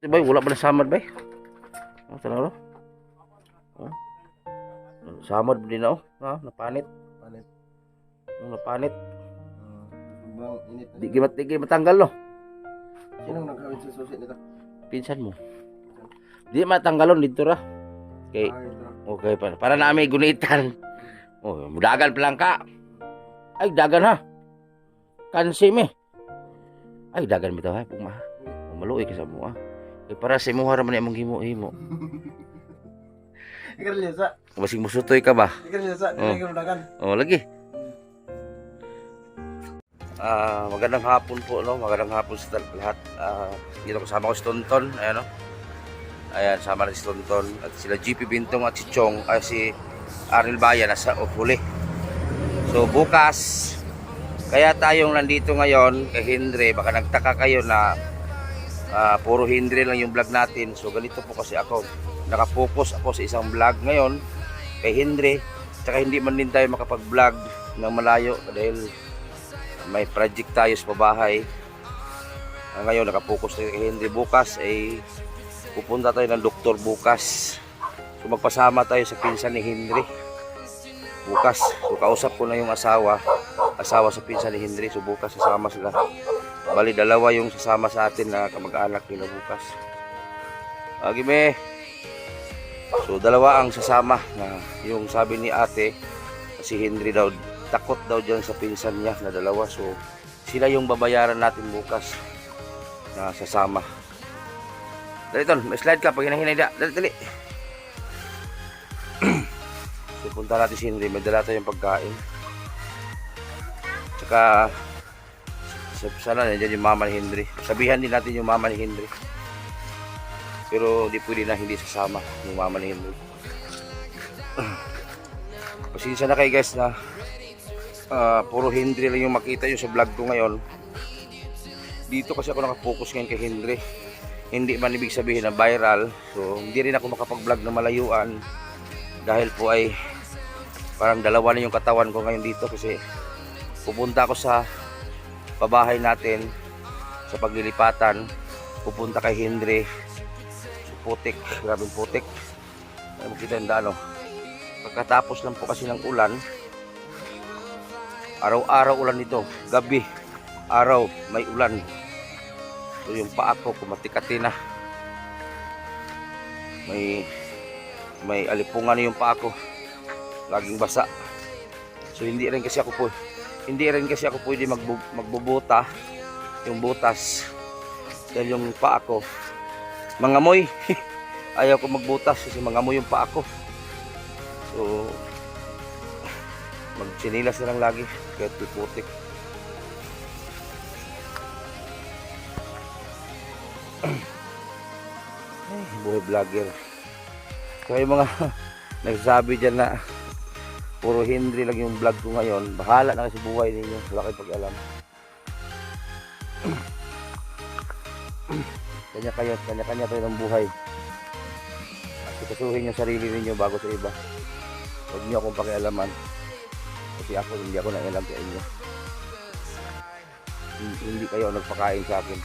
Bay, wala ba na samad bay? Oh, tanong lo. Oh. Samad din na oh. Ha, napanit. Panit. Napanit. Bang init na. Di matanggal no. Sinong nagkawit sa susi nito? Pinsan mo. Di matanggalon dito ra. Okay. Ito. Okay para namin gunitan. Oh, dagan pa lang ka. Ay, dagan ha. Kansi me. Ay, dagan bitaw ha, pugma. Maluoy ka sa mo ha. Kay para sa imo haraman imong himo-himo. Ikaw rin sa. Basing musutoy ka ba? Ikaw rin sa. Ikaw dagan. Oh, lagi. Magandang hapon po, no? Magandang hapon sa lahat. Dito kasama ko si Tonton, ayan, no? Ayan, sama na si Tonton at sila GP Bintong at si Chong, ay si Arnel Bayan nasa huli. So bukas, kaya tayong nandito ngayon kay Hendre, baka nagtaka kayo na puro Hendre lang yung vlog natin. So ganito po kasi ako, nakapokus ako sa isang vlog ngayon kay Hendre, tsaka hindi man din tayo makapag-vlog ng malayo dahil may project tayo sa pabahay. Ngayon nakapokus tayo kay Hendre. Bukas ay pupunta tayo ng doktor bukas. So magpasama tayo sa pinsan ni Hendre bukas. So kausap ko na yung asawa sa pinsan ni Hendre. So bukas sasama sila. Bali dalawa yung sasama sa atin na kamag-anak nila bukas. Agime. So dalawa ang sasama na yung sabi ni ate si Hendre daw takot daw dyan sa pinsan niya na dalawa. So sila yung babayaran natin bukas na sasama. Dali ton, may slide ka pag hinahinay da. Dali. So punta natin si Hendre, may dala tayong pagkain. Tsaka sana nandiyan yung mama ni Hendre. Sabihan din natin yung mama ni Hendre. Pero di pwede na hindi sasama yung mama ni Hendre. Pasensya na kayo guys na puro Hendre lang yung makita yung sa vlog ko ngayon. Dito kasi ako nakapokus ngayon kay Hendre. Hindi man ibig sabihin na viral. So hindi rin ako makapag-vlog na malayuan dahil po ay parang dalawa na yung katawan ko ngayon dito kasi pupunta ako sa pabahay natin sa paglilipatan. Pupunta kay Hendre. So putik, grabing putik. Ay mo kita yung dano. Pagkatapos lang po kasi ng ulan, araw-araw ulan dito, gabi, araw may ulan. So yung paa ko kumatikati na. May alipungan na yung paa ko. Laging basa. So hindi rin kasi ako pwede magbubuta yung butas. Dahil yung paa ko mangamoy. Ayaw ko magbutas kasi mangamoy yung paa ko. So magsinilas na lang lagi kahit putik. Buhay vlogger. So yung mga nagsabi dyan na puro Hendre lang yung vlog ko ngayon, bahala na kasi buhay ninyo, wala kayong pag-alam. Kanya-kanya tayo ng buhay. At sikasuhin yung sarili ninyo bago sa iba. Huwag nyo akong pakialaman kasi hindi ako naialam sa inyo. Hindi kayo nagpakain sa akin.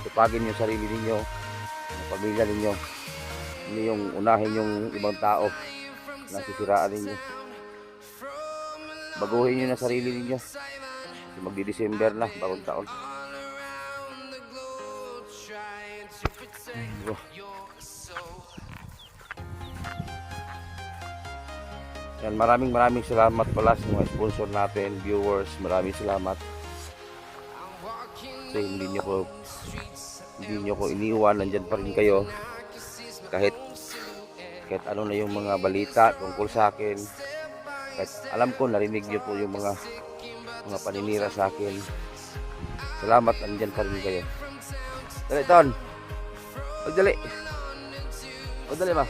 Tupagin yung sarili ninyo, yung pamilya ninyo. Hindi yung unahin yung ibang tao na sisiraan ninyo. Baguhin nyo na sarili ninyo. Magdi-December na, bagong taon. Yan, maraming salamat pala sa mga sponsor natin, viewers. Maraming salamat. Kasi hindi nyo ko iniwan, nandyan pa rin kayo kahit ano na yung mga balita tungkol sa akin. Kahit alam ko narinig nyo po yung mga paninira sa akin. Salamat, nandyan pa rin kayo. Dali Ton, magdali ba?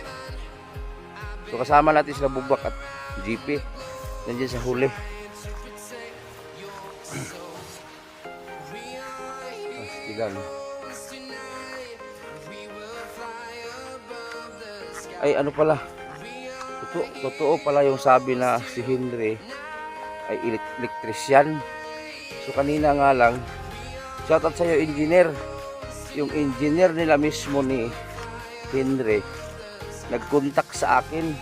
So kasama natin sila Bubak at GP nandyan sa huli. Lang. Ay ano pala, totoo pala yung sabi na si Hendre ay elektrician. So kanina nga lang, shoutout sa iyo engineer. yung engineer nila mismo ni Henry nag-contact sa akin.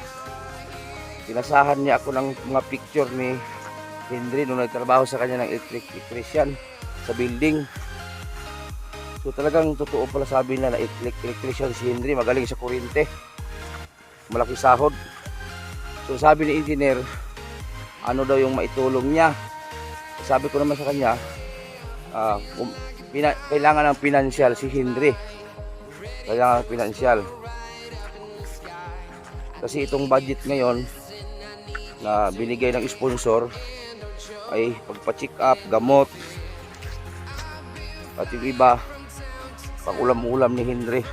Pinasahan niya ako ng mga picture ni Henry nung nagtrabaho sa kanya ng electrician sa building. So talagang totoo pala sabi na electrician si Henry, magaling sa kuryente, malaki sahod. So sabi ni engineer, ano daw yung maitulong niya. Sabi ko naman sa kanya, kailangan ng financial si Henry. Kailangan ng financial. Kasi itong budget ngayon na binigay ng sponsor ay pagpa-check up, gamot, at yung iba pag ulam-ulam ni Henry.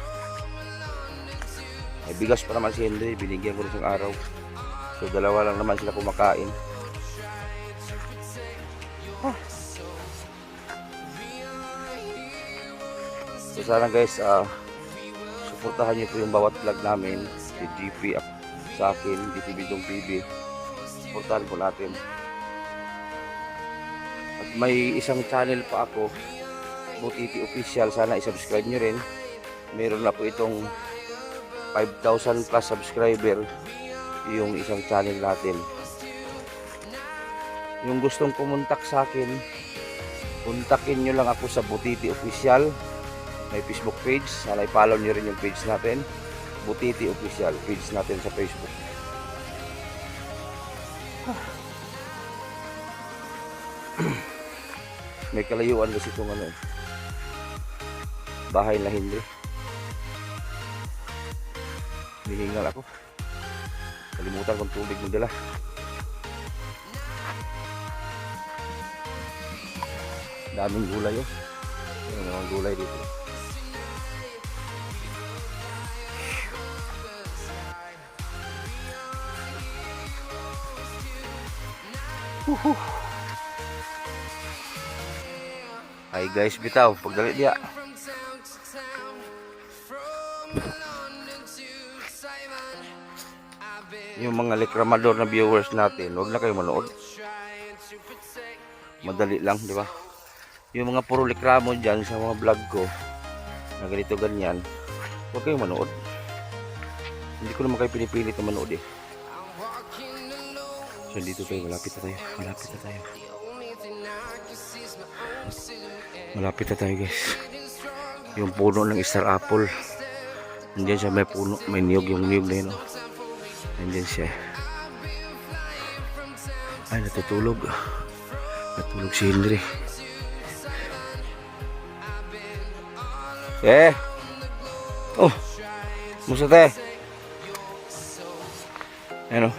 Ay bigas pa naman si Henry, binigyan ko rin isang araw. So dalawa lang naman sila kumakain. So sana guys, suportahan niyo po yung bawat vlog namin, si GP sa akin, GP Bintong TV. Suportahan po natin. At may isang channel pa ako, Butiti Official, sana i-subscribe nyo rin. Meron na po itong 5,000 plus subscriber yung isang channel natin. Yung gustong kumontak sa akin, kontakin nyo lang ako sa Butiti Official. May Facebook page, sana i-follow nyo rin yung page natin, Butiti Official, page natin sa Facebook. May kalayuan kasi itong bahay na Henry. Hihingal ako, kalimutan kong tubig mo dala. Daming gulay yun. May mga gulay dito. Ay guys, bitaw, pagdali diya. Yung mga reklamador na viewers natin, huwag na kayo manood. Madali lang, di ba? Yung mga puro reklamo dyan sa mga vlog ko na ganito ganyan, huwag kayo manood. Hindi ko naman kayo pinipilit na manood eh. So dito tayo, malapit na tayo. Malapit na tayo guys. Yung puno ng Star Apple, nandiyan siya, may puno, may niyog, yung niyog na yun oh. Nandiyan siya. Ay, natutulog si Henry. Oh, musta te? Ano?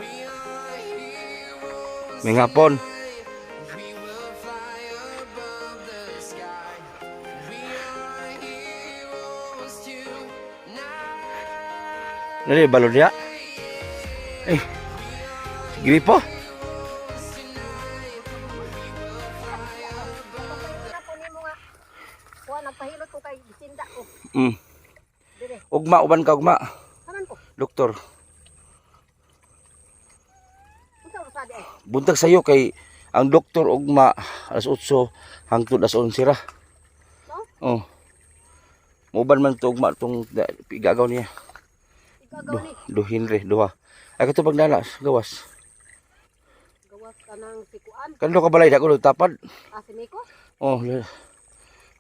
May hapon. Nari balon dia. Gripo. Nagpahilot ko kay bisinda ko. Ugma uban ka ugma. Kaman ko. Doktor. Unsa sabi ay? Buntag sayo kay ang doktor ugma alas 8 hangtod alas 11 ra. No? Oh. Muban man to ugma tong igagaw niya. Igagaw ni. Do Henry duha. Ay kato pagdala gawas. Gawas ka ng sikuan. Kando ka balay dako tapad. Asiniko? Oh,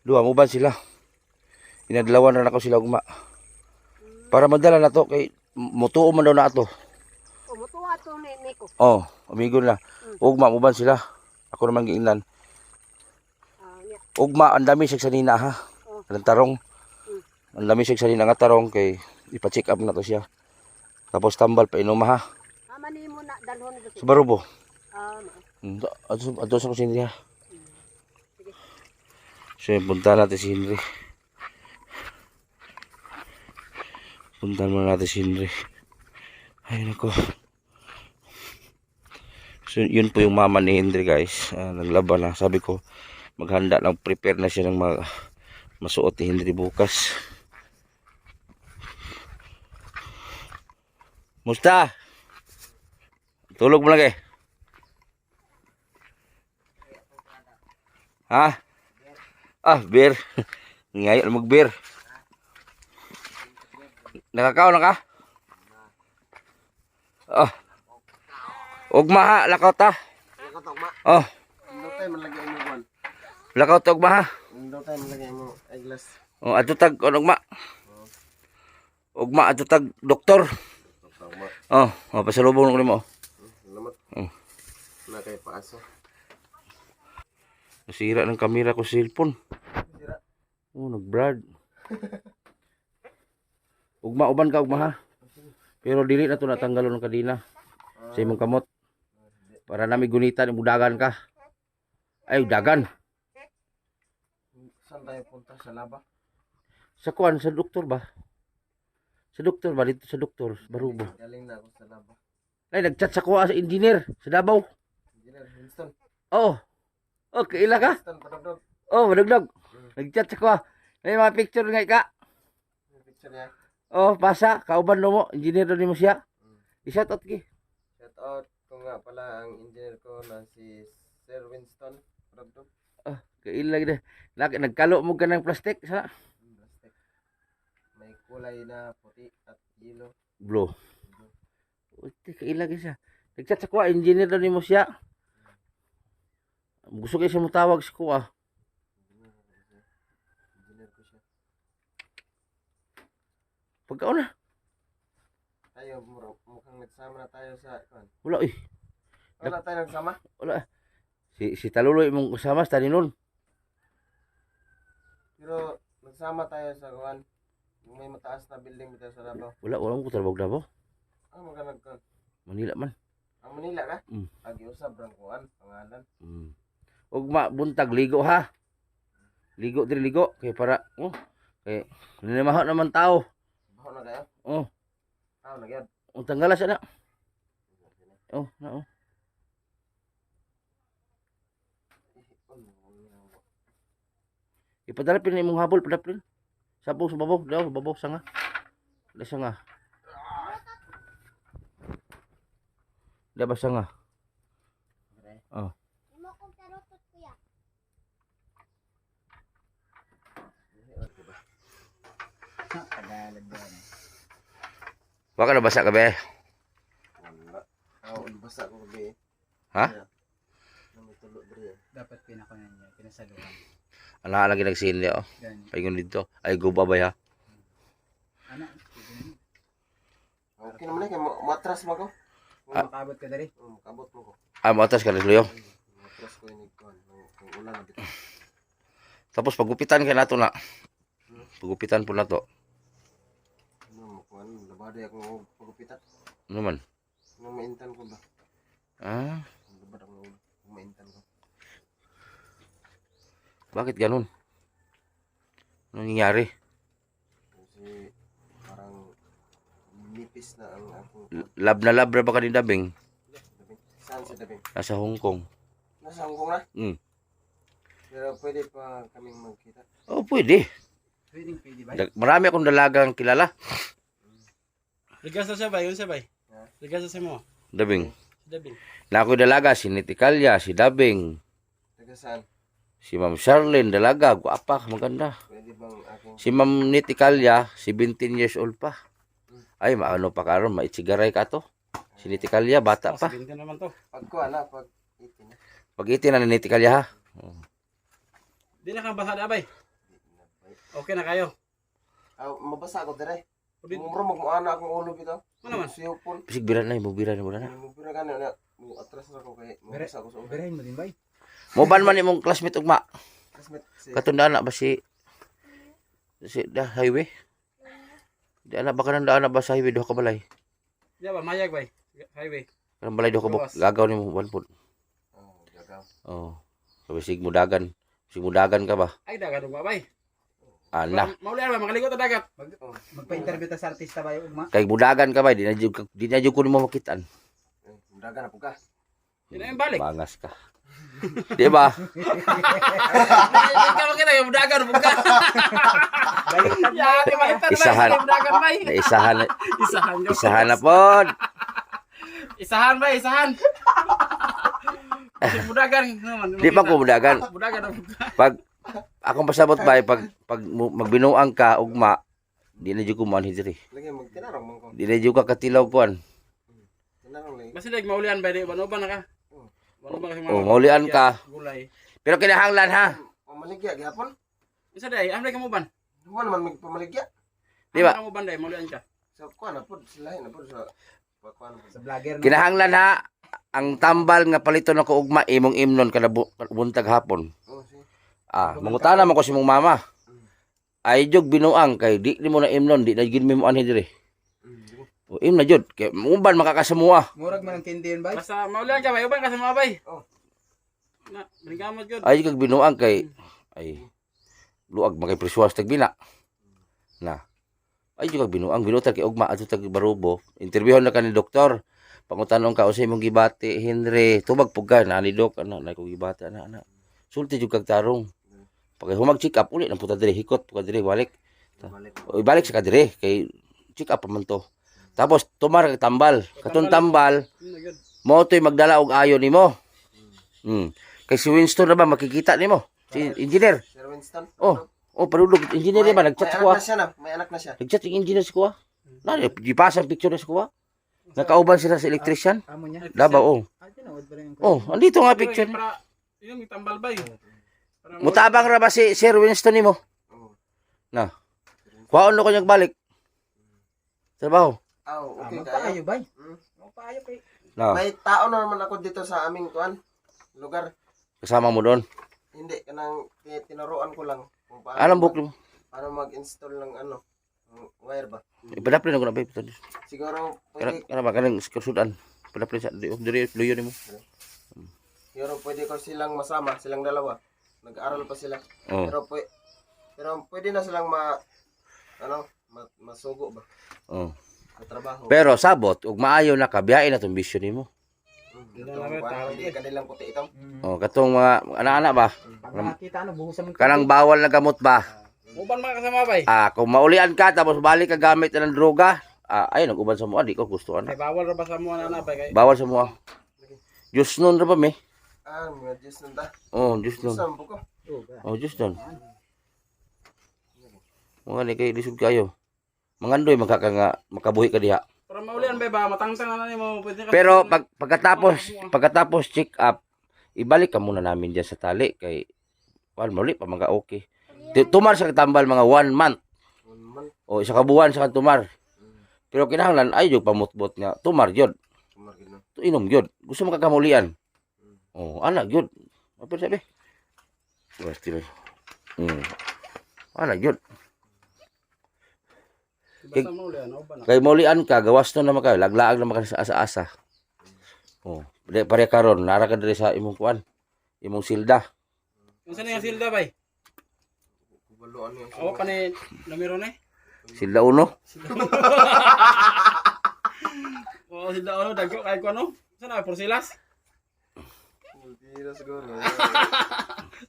duha muban sila. Inadlawan na ako sila ugma. Para madala na to kay mutuo man daw na ato. O mutuwa to ni Nico. Oh, amigo na. Ugma muban sila. Ako naman giingnan. Yeah. Ugma ang dami siya sa nina ha. Ang tarong. Ang dami siya sa nina nga tarong kay ipa-check up na to siya. Tapos tambal pa inuma ha. Mani mo na dalhon dito. Sa Barubo. No. Ato sa kusin niya. So, punta natin si Henry. Puntahan muna natin si Henry. Ay, nako. So, yun po yung mama ni Henry, guys. Naglaban na. Sabi ko, maghanda lang. Prepare na siya ng masuot ni Henry bukas. Musta? Tulog mo lang eh. Ha? Ah, beer. Ngayon mag-beer. Nakakaon na ka? Oh. Ugma ha, lakaw ta. Nakatok ma. Oh, Indotay man lagi mo buwan. lakaw ta ugma ha. Indotay man lagi mo eyeglass. Oh, ato tag ugma. Ugma ato tag doktor. Tama. Oh, pasalubong ko nimo. Salamat. Na kay paaso. Nasira ng kamera ko sa cellphone. Sira. Oh, nag-brad. Ugma uban ka ugma ha. Pero dili na to natanggalon ng kadina sa imong kamot. Para nami gunitan imong dagan ka. Ay, dagan. Saan tayo punta sa laba? Sa kuan sa doktor ba? Sa doktor ba dito sa doktor Barubo. Galing na ako sa laba. Ay, nag-chat sa kuha sa engineer sa Davao. Engineer Winston. Oh. Okay, ila ka? Winston padagdag. Oh, madugdog. Nag-chat sa kuha. May mga picture nga ka. Yung picture niya. Oh, basa, kauban mo, engineer do nimo siya. I-shout out ki. Shout out ko nga pala ang engineer ko na si Sir Winston padagdag. Oh, kaila gid. Nagkalo mo ka ng plastic sa Plastic. May kulay na puti at yellow. blue. Uti kaila gid siya. Nag-chat sa kuha, engineer do nimo siya. Gusto kayo siya mo tawag sa kuha. Engineer ko siya. Pagkaon na. Tayo mukhang nagsama na tayo sa kuan. Wala eh. Wala tayo nagsama. Wala. Si Taluloy mong kasama sa nun. Pero nagsama tayo sa kuan. Yung may mataas na building dito sa Davao. Wala mo ko trabaho Davao. Ang mga nagkuan. Manila man. Ang Manila ka? Mm. Agi-usab rang kuan pangalan. Ugma buntag ligo ha. Ligo diri ligo kay para kay ninimaho naman tao. Baho na kayo? Oh, Na gyud. ang tanggalas ana. Oh, na oh. Ipadala pin imong habol padapin. Sabaw sa babaw, daw babaw sanga. Da sanga. Da ba sanga? Oh. Imo kong karotot kuya. Wa ka na basa ka be? Wala. Basa ko gabi. Ha? May tulo diri. Dapat pinakunan niya, pinasaluhan. Ana lagi nagsin oh. Ganyan. Paingon dito. Ay guba ba ya? Anak, pwede na. Okay naman kay matras mo ko. Kung makabot ka dari. Kabot mo ko. Ah, matas ka luyo. Matras ko ini kuan. Kung ulan na bitaw. Tapos pagupitan kay nato na. Pagupitan po nato. Ano mo kuan, labada ako pagupitan. Ano man? Ano maintan ko ba? Ah, Labada ako maintan ko. bakit ganun? Ano nangyari? Kasi parang nipis na ang akong Lab na ba ka ni Dabing? dabing. Saan si dabing? Nasa Hong Kong. Nasa Hong Kong na? Mm. Pero pwede pa kaming magkita. Oh, pwede. Pwede ba? Marami akong dalagang kilala. Ligas na siya ba? Yun siya ba? Ha? Ligas na siya mo. Dabing. Dabing. Na ako'y dalaga, si Nitikalya, si Dabing, Taga saan? si Ma'am Charlene, dalaga, guwapa, maganda. Pwede bang aking Si Ma'am Nitikalya, 17 years old pa. Ay, maano pa karon, maitsigaray ka to. Si Nitikalya, bata pa. Sige naman to. pagkuan na, pag itin na. Pag iti na ni Nitikalya ha. Di na kang basa na bay. Okay na kayo. Mabasa ako dire. Pwede. Mumro magmuana akong ulo bitaw. Ano man? Siyupon. Bisig biran na, ibubiran mo na. Mubira ka na. Atras na ako kay mabasa ako sa ulo. Berahin mo din ba? Moban man imong classmate ugma. Classmate si Katundaan na ba si da highway? Di ana ba kanang daan na ba sa highway do ka balay? Di ba? Mayag bay. Highway. Kanang balay do ka buk gagaw nimo one foot. Gagaw. Oh. So bisig mudagan. Bisig mudagan ka ba? Ay, dagat ba bay? Ana. Mauli ba? Makaligot na dagat. Magpa-interview ta sa artista ba yung ugma? Kay mudagan ka ba? Di na jud ko nimo makitaan. Daga na po ka. Yun na yung balik. Bangas ka. Di ba? Ikaw makita yung dagat. Buka. Yan, di ba? Isahan. Yung dagat bay. Na isahan na, Isahan. isahan na pod. Isahan bay. Isahan. Budagan. Di pa ko mudagan. Budagan na buka. Pag akong pasabot ba pag magbinuang ka ugma Di na jud ko manhi diri. Lagi magtinarong man ko. Di na jud ka katilaw kuan. Tinarong lagi. Basta dag maulian ba di banuban na ka. Banuban kasi Oh, maulian ka. Gulay. Pero kinahanglan ha. Pamaligya gihapon. Isa day, amday ka mo ban. Huwag naman magpamaligya. Di ba? Ka mo ban day, maulian ka. So, kuha na po. Sila na po sa... Kuha na po. Sa vlogger no. Kinahanglan ha. Ang tambal nga palito na ko ugma imong imnon kada buntag hapon. Oo, sige. Mangutana mo ko si mong mama. Ay jog binuang kay di mo na imnon, di na gid mo anhi diri. Sige. O im na jud kay muban makakasamua. Murag man ang kindihan bay. Basta maulian ka ba, uban ka sa mga bay. Oh. Na, balikamot jud. Ay kag binuang kay ay luag magay preswas tag bina. Na. Ay jud kag binuang binutar kay ugma adto tag Barubo. Interbyuhon na ka ni doktor. Pangutanong ka usay mong gibati Henry, tubag pug ka na ni dok ana na ko gibati ana. Sulti jud kag tarong. Pag humag check up uli nang puta diri hikot puta diri balik. Balik. O ibalik sa kadiri kay check up pa man to. Tapos tumar kag tambal. Katong tambal Jud. mo to'y magdala og ayo nimo. Kay si Winston na ba makikita nimo? Si engineer. Sir Winston. Oh, padulog engineer ba nagchat sa May kuha? anak na siya na. May anak na siya. Nagchat yung engineer sa kuha. Na di pasang picture na sa kuha. Nakauban sila sa electrician. Amo niya. Davao oh. Ah, tinood ba rin yung Oh, andito nga picture. Para yung tambal bay. Para Mutabang ra ba si Sir Winston nimo? Oo. Na. Kuhaon no kanyang balik. Trabaho. Okay kayo. Magpaayo bay. Hmm. Magpaayo kay. Na. May tao na naman ako dito sa aming kuan lugar. Kasama mo doon. Hindi, kanang tinuruan ko lang kung paano, Alam buklo. paano mag-install ng ano, ng wire ba. Ipadapli na ko na ba ito. Siguro pwede, Kana ba kanang sudan. Padapli sa diri luyo nimo. siguro pwede ko silang masama, silang dalawa. Nag-aaral pa sila. Oh. Pero pwede na silang masugo ba Oh. sa trabaho. Pero sabot ug maayo na kabiyain na tong bisyo nimo. Hindi kanilang puti ito. Oh, katong mga anak-anak ba? Pag makita ano buhusan mo. Kanang bawal na gamot ba? uban man ka sa mga bay. Kung maulian ka tapos balik ka gamit na ng droga, ay nag-uban sa mua, di ko gusto Kay ana. bawal ra ba sa mga na bay kay. Bawal sa mua. Diyos nun ra ba me? Mga Diyos nanda. Oh, Diyos nun. Saan po ko? Oh, Diyos nun. Mga ni kay lisod kayo. Mangandoy makabuhi ka diha. Para maulian bay ba matangtang na nimo pwede ka. Pero pagkatapos check up, ibalik ka muna namin diyan sa tali kay muli pa mga okay. Tumar sa katambal mga 1 month. 1 month. O isa ka buwan sa tumar. Pero kinahanglan ay jud pamutbot nga tumar jud. Tumagin na. Inom jud. Gusto mo kakamulian. Oh, anak jud. Apa sabi? Pasti ba. Anak jud. Basta maulian uban na. Kay mulian ka gawas to naman ka, laglaag naman ka sa asa-asa. Oh, pare karon nara ka diri sa imong kuan. Imong silda. Unsa na yung silda bay? Kubaluan yung Awa pa ni numero na. Silda uno. Oh, silda ano dagko kay ko ano? Sana porsilas? Tira siguro.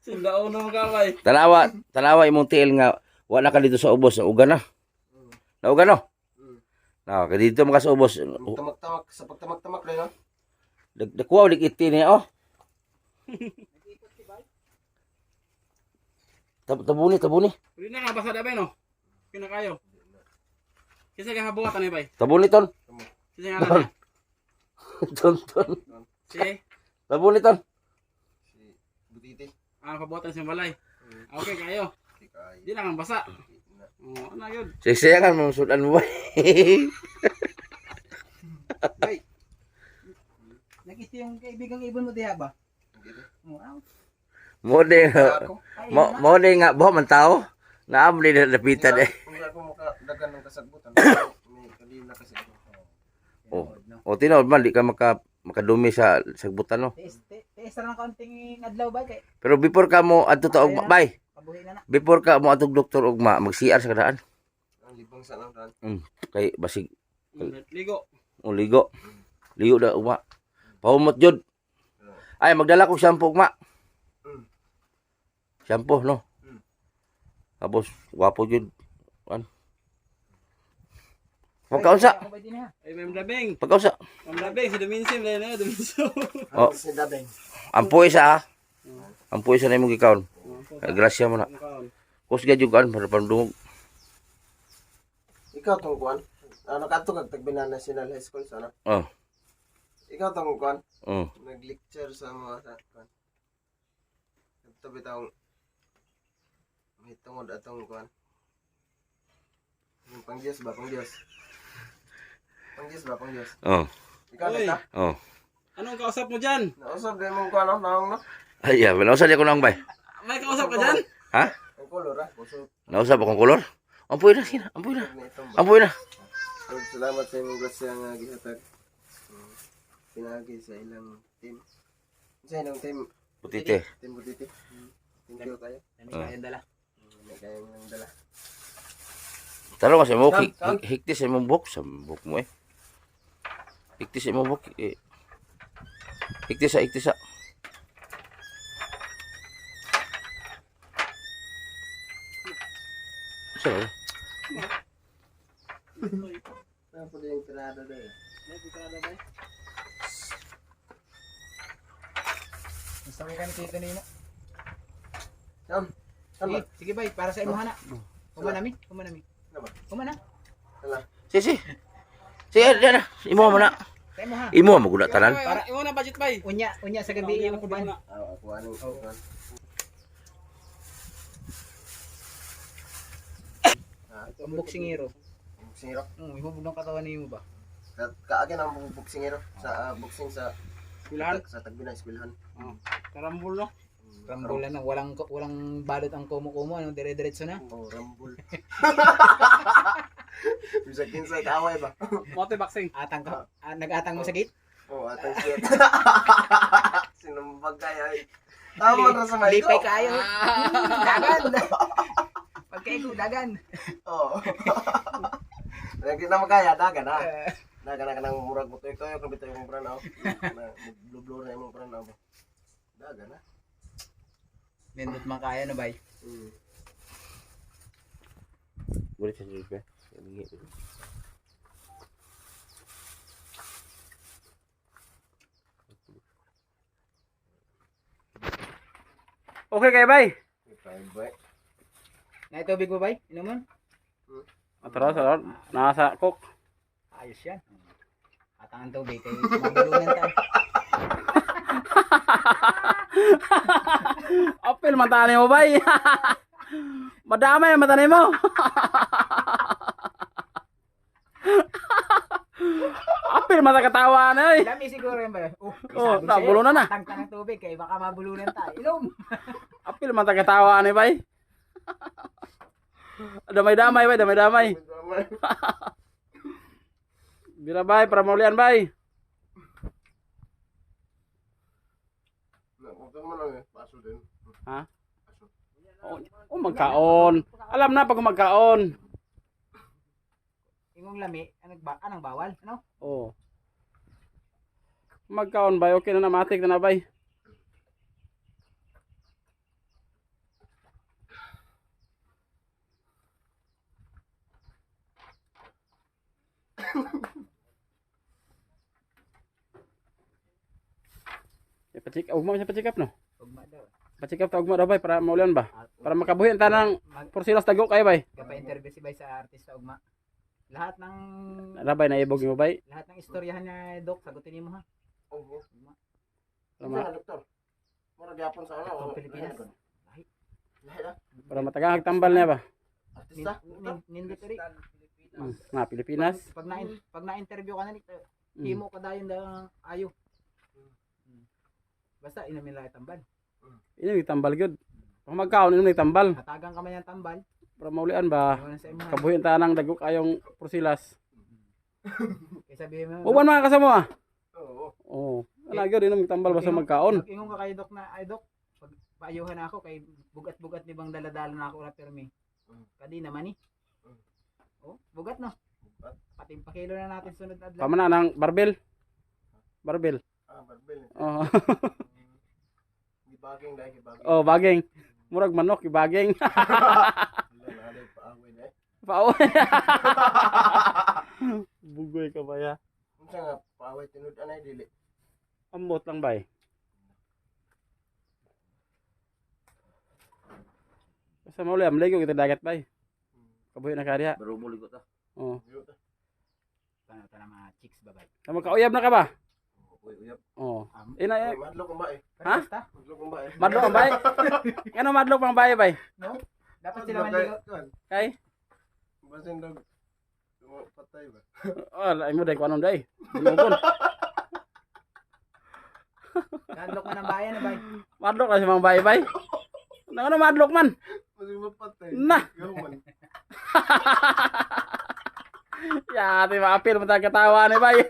Silda uno ka bay. Tanawa imong tiil nga wala ka dito sa ubos, ugan na. Naugan no? Na, kay dito mo ka sa ubos. Tamak-tamak, sa pagtamak-tamak rin, no? Dakuha ulit iti niya, oh. Tabuni. Pwede na nga basa bay no. Pina kayo. Kisa ka habuhat ani bay. Tabuni ton. Kisa nga na. Ton. Si Tabuni ton. Si Butiti. pabuhatan sa balay. Okay kayo. Tikay. Di na nga basa. Oh, ano yun? Sayang mo sudan mo ba? Bay. Nakita yung kaibigang ibon mo diha ba? Oh, Mo de Ako, mo de nga buha man tao. Naam ni lapitan eh. kung ako makadagan ng kasagbutan, may kalina kasi ako. Oh. O tinawad man di ka makadumi sa sagbutan no. Tiis na ng kaunting adlaw ba kay Pero before ka mo adto ta og bay. kabuhi na na. Before ka mo adto doktor ugma mag-CR sa kadaan. Ang libang sa nang Kay basig Ligo. ligo. Ligo da ugma. Pahumot jud. Ay magdala ko shampoo ugma. Shampoo no. Tapos wapo jud. Pagkaunsa. Ako ba din ha? Ay, Ma'am Labing. Pagkaunsa. Ma'am Labing, si Duminsim. Dahil na, Duminsim. Oh. si Dabeng. Ampuy isa ha. Ampuy isa na imong gikaon. Grasya mo na. Kus ga jud kan para pandungog. ikaw tong kuan. Ano kadto kag Tagbinan National High School sana. Oh. Ikaw tong kuan. Oh. Nag-lecture sa mga sa kuan. Ito bitaw may tungod atong kuan. Yung pang Diyos ba? Pang Diyos. Pang Diyos ba? Pang Diyos. Oh. Ikaw Uy. na ta? Oh. Anong kausap mo dyan? Nausap din mong kuan no? Naong no? Ay, yeah. Nausap niya ko lang bay. May kausap ka dyan? Ha? Ang color ah. Kusog. Nausap akong kolor? Ampuy na, sige na. Ampuy na. Ni itong Ampuy na. So, salamat sa imong grasya nga gihatag. Pinagi sa ilang team. Sa ilang team. Putite. Team Butiti. Thank you kayo. Ano kayang dala? May kayang nang dala. Taro kasi mo, Kam. hiktis sa imong buhok. Sa buhok mo eh. Hiktis sa imong buhok. Eh. Hiktis sa, hiktis sa. Saan? Ano po yung tirada doon? Gusto ko ka ni Tito Nino. Sam. Sam ba? Sige, sige bay, para sa imo hana. Kumanami, kumanami. Ano ba? Kumana. Hala. Sige. Sige, yan na. Imo mo na. Sa imo ha. Imo mo guna tanan. Para imo na budget bay. Unya, unya sa gabi imo kuban. Ako anong kuan. Ang boksingero. Boksingero. Imo bugong katawan nimo ba? Kaagin ang boksingero sa boxing sa Eskwelahan. sa Tagbinan eskwelahan. Karambol no. Rambulan na walang balot ang kumo-kumo ano dire-diretso na. Oh, rambol. Bisa kinsay kaaway ba? Mote boxing. Atang ka, nag-atang mo sa gate. Oh, atang siya. Sinumbag kaya. Tama na sa mic. Lipay kayo. Dagan. Pagkaigo dagan. Oo. Lagi na magkaya, dagan ha. Dagan na ka ng murag mo ito yung kabito yung pranaw. Blue-blue na yung pranaw. Dagan ha. Nindot man kaya no bay. Boleh saya juga. Okay kay bay. Bye-bye. Na tubig mo bay? Inuman? Atras, nasa cook. Ayos yan. Atang ang tubig kay mabulunan ta. Apil man tani mo bay. Madamay ang matani mo. Apil man ta katawa na eh. Dami siguro yan ba? Oh, nabulunan na. Atang ka ng tubig kay baka mabulunan ta. Inom. Apil man ta katawa ni bay. Damay-damay bay, damay-damay. Bila bay, para maulian bay. Huwag mo lang eh. Paso din. Ha? Oh, magkaon. Alam na pag magkaon. Ingong lami, anong bawal? Ano? Oh. Magkaon bay, okay na matik na bay. Pacheck up mo siya pacheck up no. Ugma daw. Pacheck up ta ugma daw bay para maulan ba. Para makabuhi ang tanang porsilas tago kay bay. Kapa-interview si bay sa artista ugma. Lahat ng Rabay na ibog mo bay. lahat ng istoryahan niya Dok, sagutin niyo mo ha. Oo. Para, Ano doktor? Mura gyapon sa ano? Doktor Pilipinas. Lahat ah. para matagahag tambal niya ba. Artista. Nindot rin. Nga Pilipinas. Pag na-interview ka na nito, himo ka dayon da ayo. Basta inumin lang tambal. Ini yung tambal gyud. Pag magkaon ini tambal Hatagang ka man yung tambal. para maulian ba. Iwan na sa imo. Kabuhi ang tanang dago kayong porsilas. Kaya sabihin mo. Uban mga kasama. Oo. Oh. Ana gyud inom tambal basta magkaon. Ingon ka kay Dok na ay Dok, pag paayuhan ako kay bugat-bugat ni bang daladala na ako na permi. Kadi naman ni. Oh, bugat no. Pati pakilo na natin sunod na adlaw. Pamana ng barbel. Barbel. Ah, barbel. Oh. Gibaging dahil gibaging. Oh, baging. Murag manok ibaging. Wala na alay paawin eh. Pao. Bugoy ka ba ya? Unsa nga paaway tinud anay dili. Ambot lang bay. Basta mauli am lego kita dagat bay. Kabuhi na kariya. Baru mo ligot ah. Oh. Tanong mga chicks babay. Magkauyab na ka ba? Uy, uyap. Oh. Uy, Ina madlok ang bae. Ha? Basta, Madlok ang bae. madlok ang bay. Ano madlok pang bay bay? no? Dapat sila manligo. Kay? Basin dog. Patay ba? Oh, lain mo dai ko anong dai. Dinukon. Dadlok man ang bayan, bay. Madlok na si mga bay bay. Ano madlok man? Basin mapatay. Na. Gaman. Ya, ati maapil mo tayo katawa ni bay.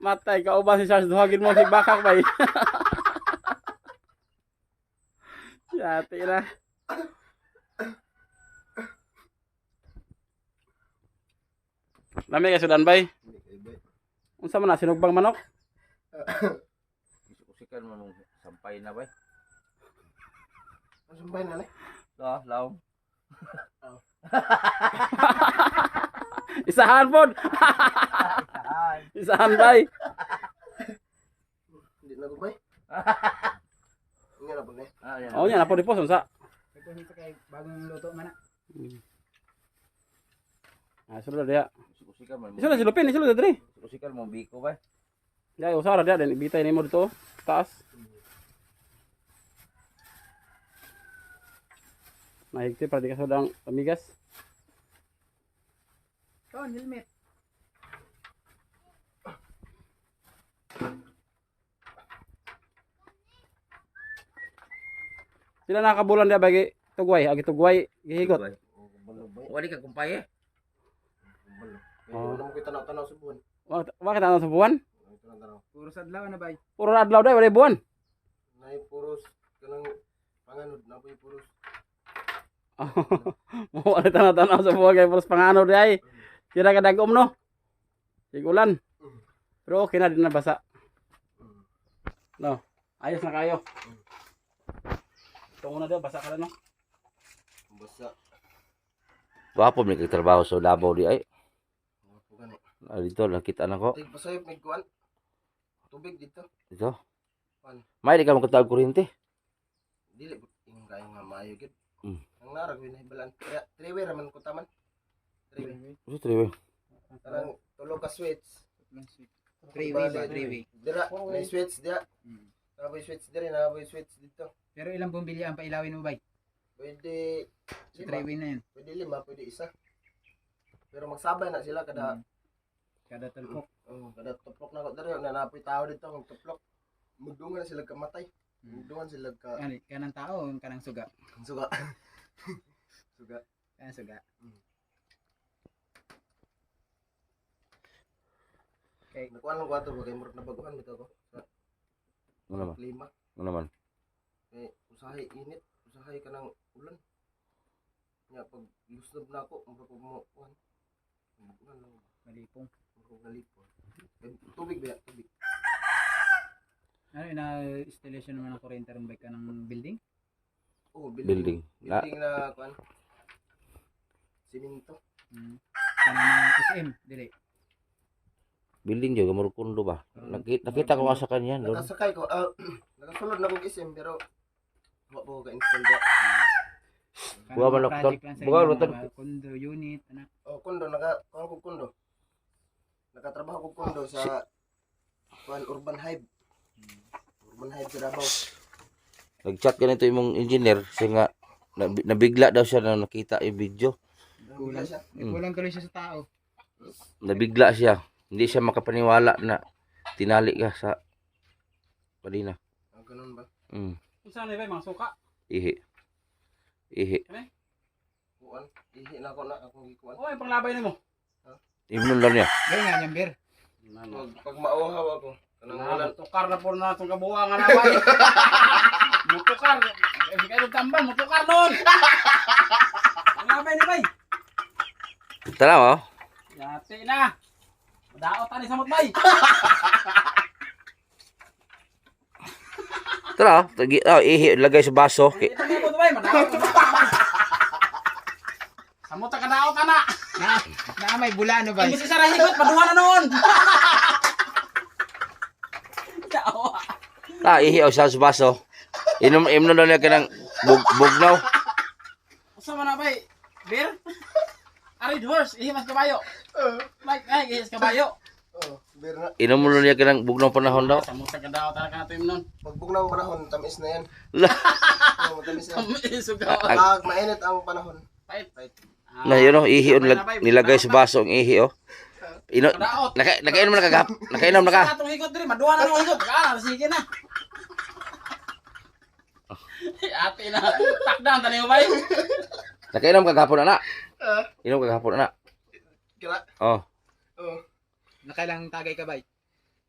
Matay ka uban si Charles duhagin mo si bakak bay. Ya, ati na. Lami ka sudan bay. Unsa man na sinugbang manok? Isusikan mo nung sampay na ba? Ang sumbay na Laom. Isahan pod. Isahan bay. Hindi na gubay. Nga na po na. Yan. Oh, nya na po di poson sa. Ito nito kay bagong luto man na. Ah, sulod dia. Isusikan mo. Sulod si Lupin, sulod diri. Isusikan mo biko ba? Ya, usara dia dan ibitay nimo dito taas. Nahigti para di ka sudang pamigas. Ton, helmet. Sila nakabulan dia bagi tugway, agi tugway gihigot. Wali ka kumpay eh. Ano mo kita tanaw sa buwan? Wa kita sa buwan. Tanaw. Puro sadlaw na bay. Puro adlaw day wala buwan. Nay puros kanang panganod na po'y puros. Mo wala tanaw sa buwan kay puros pangano di ay. Kira ka dagom no. Sigulan. Pero okay na din na basa. No. Ayos na kayo. Tungo na daw basa ka na no. Basa. Wapo may trabaho sa Davao di ay. Ako gani. Dito nakita na ko. Tig pasayop may kuan. Tubig dito. Dito. Kuan. May di ka makatawag kuryente. Dili yung kayo nga maayo gid. Mm. Ang narag yun balan. Kaya three-way raman ko taman. Three-way. Ano triwe? Kanang tulo ka switch. Three-way ba? Three-way. Dira, may switch dia. Naboy switch diri, naboy switch dito. Pero ilang bumili ang pailawin mo bay? Pwede Sa lima. three-way na yan. Pwede lima, pwede isa. Pero magsabay na sila kada Kada talpok. kada tuplok na ko diri na napoy tao dito ang tuplok. Mudungan sila kamatay. Mudungan sila ka Kanang tao, kanang suga. suga. Suga. Kanang suga. Nakuha lang ko ato bagay murag na baguhan bitaw ko. Sa Ano naman? lima. Ano naman? Usahay init, usahay ka ng ulan. Nya pag lusnob na ako, murag ko mo kuan. Baguhan lang, Malipong. murag nalipon. Tubig ba? Tubig. Ano, ina-installation naman ng kuryente rin bay ka ng building? Oh, Building. Building na kuan. Siminto. Kanang SM, dili. Building jud gamur kundo ba? Nakita ko nga sa kanya doon. Nakasakay ko, nakasulod na kong isim pero wala po ka-install ba? Buwa man Kanang lokton. project lang sa Buwa inyo, lokton. mga condo unit, anak. Oh, kundo, kuha ko kundo. Nakatrabaho ko kundo sa kuan Urban Hive. Urban Hive sa Davao. Nag-chat ganito imong engineer siya nga nabigla daw siya na nakita yung video. Kulang siya. Kulang tuloy siya sa tao. Nabigla siya. Hindi siya makapaniwala na tinali ka sa padina. Ganun ba? Unsa na bay mga suka? Ihi. Kuan, ihi na ako na akong gikuan. Oh, yung panglabay nimo. Imnon lang niya. Gaya nga niyang beer. Pag mauhaw ako, kanang ulan. Tukar na po na itong kabuuan nga na bay. Mutukar. Hindi kayo tambal, mutukar nun. Panglabay ni bay. Tara oh. Yati na. Madaot tani sa bay. Tara, ihi lagay sa baso. Ito na po bay, madaot. Samot ka daot na. Na may bulano bay. Imbis sa rahigot, paduha na noon. Ihi o sa baso. Inom na niya ka ng bugnaw. Asa man na bay? Beer? Arid horse, ihimas kabayo. Like, ay, ihis kabayo. Beer na. Inom mo niya ka ng bugnaw panahon daw. Sa musa ka daw talaga natin nun. Pagbug ng panahon, tamis na yan. Lah. Matamis yan. Isugaw. Pag mainit ang panahon. Pait. Right. Na yun oh, ihi on nilagay sa baso ang ihi oh. Padaot. Nakainom na ka. Nakainom na ka. Sa atong higot diri, maduwa na ng higot. Sige na. Ate na. Takdan tani mo bay. Nakainom ka gahapon na. Inom ka gahapon na. Kira. Oh. Oo. Nakailang tagay ka bay?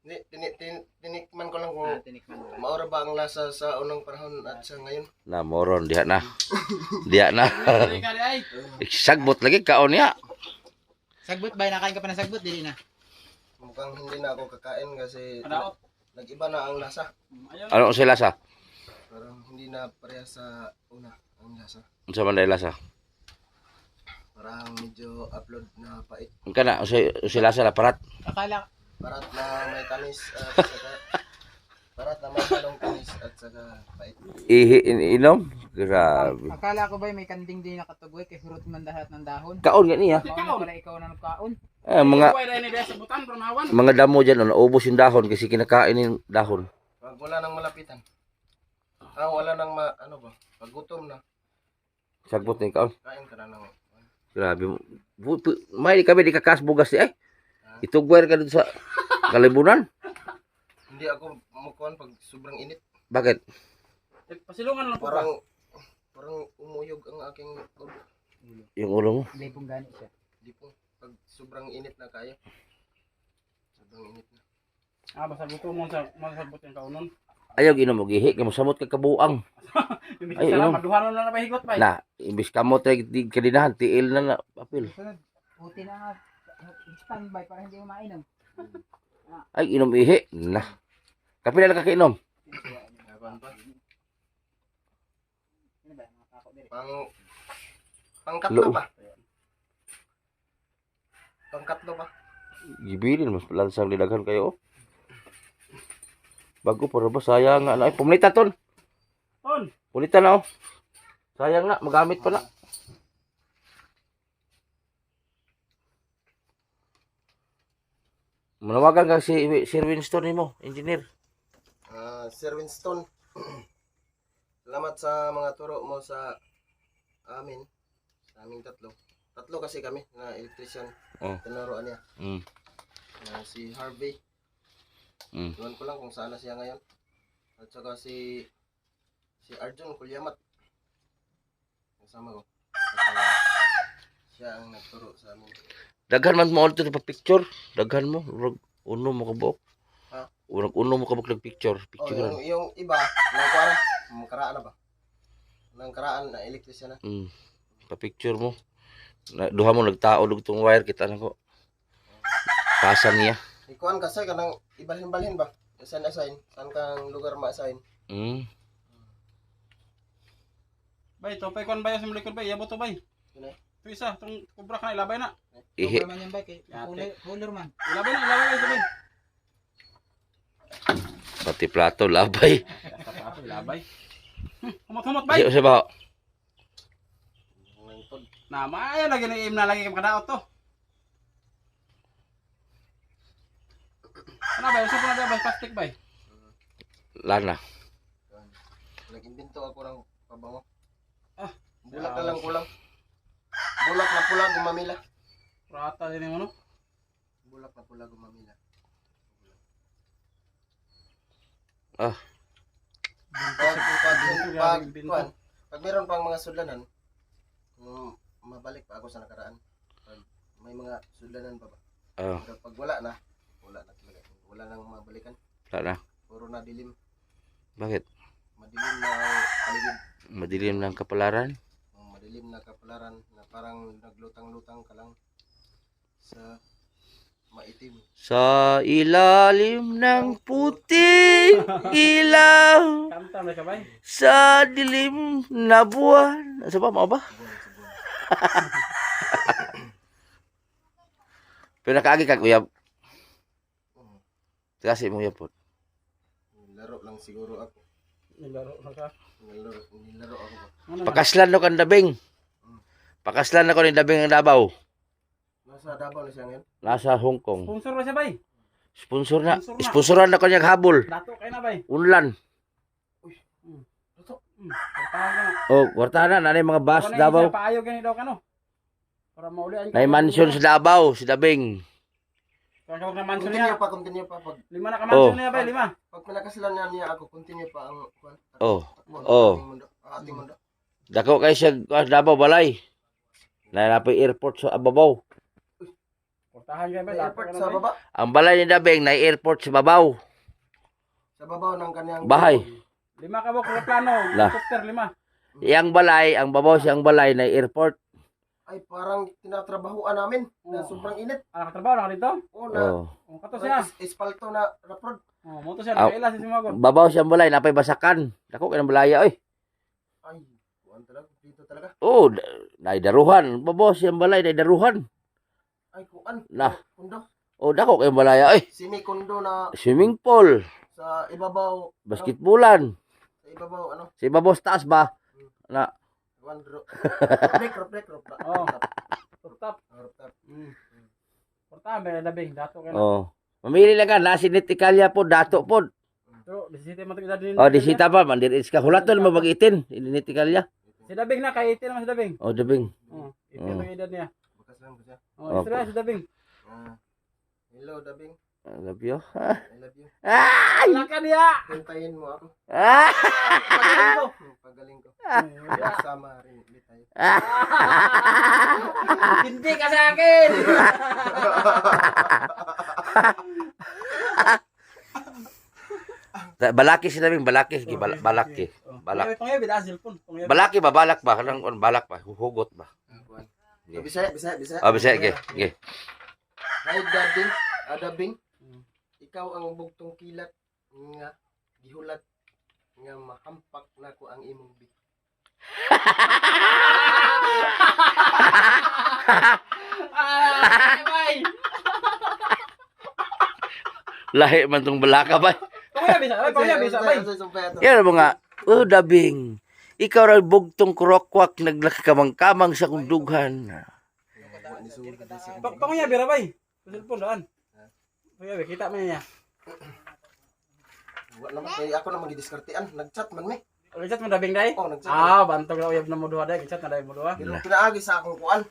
Tinikman ko lang kung Tinikman mo. maura ba ang lasa sa unang panahon at sa ngayon. Na moron diha na. Diha na. Dili ka di ay. Sagbot lagi kaon niya. Sagbot bay, nakain ka pa ng sagbot, dili na. Mukhang hindi na ako kakain kasi Padaot. nag-iba na ang lasa. Ayun. Ano sila sa? Parang hindi na pareha sa una ang lasa. Unsa man dai lasa? Parang medyo upload na pait. Kana sila sa parat. Akala, Parat na may tamis at saka parat na may halong tamis at saka pait. Ihi inom. Grabe. akala ko bay may kanding din nakatugway kay hurot man lahat ng dahon. Kaon gani ha. Kaon pala ikaw na nagkaon. Mga Kuway dai ni dai sa butan ronawan. mga damo diyan naubos yung dahon kasi kinakain yung dahon. Pag wala nang malapitan. Wala nang ano ba? Pag gutom na, Sagbot ni kaon. kain ka na ng Grabe. May di kami di kakas bugas ay. Itugwer ka dito sa kalibunan. hindi ako mukuhan pag sobrang init. Bakit? Pasilungan lang po ka. Parang umuyog ang aking ulo. Yung ulo mo. Hindi pong gani siya. Hindi po. Pag sobrang init na kaya. Sobrang init na. Basta gusto mo sa masagbot yung kaunon. Ayaw ginom mo gihi kay mosamot ka kabuang. Imbis Ay, sa inom. maduhanon na higot bay. Na, imbis kamot ay di kadinahan tiil na papel. Sunod, puti na nga. Standby para hindi mo mainom. Ay inom ihi. Na. Kapila na kakainom. Laban pa. Ano ba? Mga kako diri. Pangkatlo ba? Pangkatlo ba? Gibilin mas lansang didaghan kayo. Bago para ba sayang nga na ay pumulita ton. On. Pulita na oh. Sayang na magamit pa na. Manawagan ka si Sir Winston nimo, engineer. Sir Winston. Salamat sa mga turo mo sa amin. Sa aming tatlo. Tatlo kasi kami na electrician. Oh. Tinuruan niya. Mm. Si Harvey. Mm. Iwan ko lang kung saan na siya ngayon. At saka si Arjun Kulyamat. Kasama ko. At saka siya ang nagturo sa amin. Daghan man mo ulit pa picture. Daghan mo. Uno mo kabok. Ha? Uno mo kabok ng picture. Picture Oh, lang. yung iba, nangkuara. Makaraan na ba? Nangkaraan na electrician na. Pa picture mo. Duha mo nagtao dugtong wire kita na ko. Pasan niya. Ikuan kasi kanang ibalhin-balhin ba? Assign. Saan kang lugar ma-assign? Mm. Bay, to pay kon bay sa likod bay, yabo to bay. Yun eh. Ito isa, tong kubra ka na ilabay na. Ihi. Over man yan bay, kay cooler man. Ilabay na ito bay. Pati plato labay. Tapos ilabay. Humot-humot bay. Siya ba? Na maayo lagi na im na lagi kay makadaot to. Ano bay, usa po na bay plastic bay. Lana. Nag-imbento ako ng pabango. Ah, Bulak na lang kulang. Bulak na pula gumamila. Rata din mo no. Bulak na pula gumamila. Ah. Pag meron pang mga sudlanan, mabalik pa ako sa nakaraan. Pag may mga sudlanan pa ba? Oh, Pero pag wala na talaga. Wala nang mabalikan. lana. Puro na dilim. Bakit? Madilim na ang paligid. Madilim ng kapalaran. Madilim na kapalaran na parang naglutang-lutang ka lang sa maitim. Sa ilalim ng puting ilaw. Kanta na ka bay. Sa dilim na buwan. Sa ba? Mao ba? Subuan. Pero nakaagi kag uyab. Kasi mo uyab po. Laro lang siguro ako. Nilaro na ka. Nilaro ako ba? Ano na? Pakaslan no kan Dabing. Pakaslan ako ni Dabing ang Davao. Nasa Davao na siya ngayon. Nasa Hong Kong. Sponsor na siya bay. Sponsor na. Sponsor na. Sponsoran na ko niyang habol. Dato kay na bay. Unlan. Portahan ka na. Oh, kwartahan na nanay mga bus Ano Davao. siya, paayo gani daw ka no. Para maulian ka. Nay mansion sa Davao, si Dabing. Kaya ka mansion niya. Continue pa. Pag 5 na ka mansion niya bay, 5. pinakasalan niya ako, continue pa ang kwan. Oh. Takbo, Oh. ating mundo. Dako kay siya Davao balay. Nailapay airport sa Ababaw. Portahan ka bay, May dato airport ka na sa bay. baba. Ang balay ni Dabing na airport sa Babaw. Sa babaw ng kanyang Bahay. 5 ka ba kung plano? La. Helicopter 5. Iyang balay, ang Babaw siyang balay na airport. Ay parang tinatrabahuan namin na Oh. sobrang init. Ah, nakatrabaho na ka dito? O na Oh. Oh, kato siya. espalto na raprod. Oh, mo to siya, Ah. nakaila si Simagon. Babaw siyang balay, napay basakan. Dako kay ng balaya oy. Ay, kuan talaga dito talaga. Oh, naidaruhan. Babaw siyang balay, naidaruhan. Ay kuan. Nah. Kundo. Oh, dako kay balaya oy. Semi kundo na Swimming pool, sa ibabaw. basketbulan. Sa ibabaw ano? Sa ibabaw sa taas ba? Na, One rooftop. Oh. Rooftop. Rooftop. Portahan bay, labing, dato ka na. oh. Mamili lang ka, nasinit ikalya po, dato po. Pero, disiti mo ito edad din. Oh, disita pa, mandiris ka. Hulaton mo magitin, ininit ikalya. Si Dabing na, kay 18 naman si Dabing. Oh, Dabing. Oh, 18 ang edad niya. Bukas lang ko siya. Oh, isra si Dabing. Ah, hello, Dabing. I love you. I love you. Ay! Wala ka niya! Hintayin mo ako. Ah! Pagaling ko. Pagaling ko. Oh, Kasama rin ulit tayo. Hindi ka sa akin! Balaki si Dabing, balaki. Sige, balaki. Balak. Pangyaw, bida, cellphone. Pangyaw. Balaki ba? Balak ba? Kanang balak ba? Hugot ba? Bisaya. Oh, bisa, okay. Okay. Hi, Dabing. Dabing. Ikaw ang bugtong kilat nga gihulat nga mahampak nako ang imong bit. Bay! Lahi man tong balaka ba? Pangyaw, bisa, bay. Yan ang mga, oh, Dabing. Ikaw ra bugtong kurokwak naglakamang-kamang sa kundughan. Pangyaw, bira, bay. Cellphone, daan. Pangyaw, kita mo niya. Wala naman kay ako naman gidiskartean, nagchat man me. Ulit mo Dabing, day? Oh, nagchat. Ah, bantog na uyab na mo duha, day. Chat na day mo duha. Pero pinaagi sa akong kuan.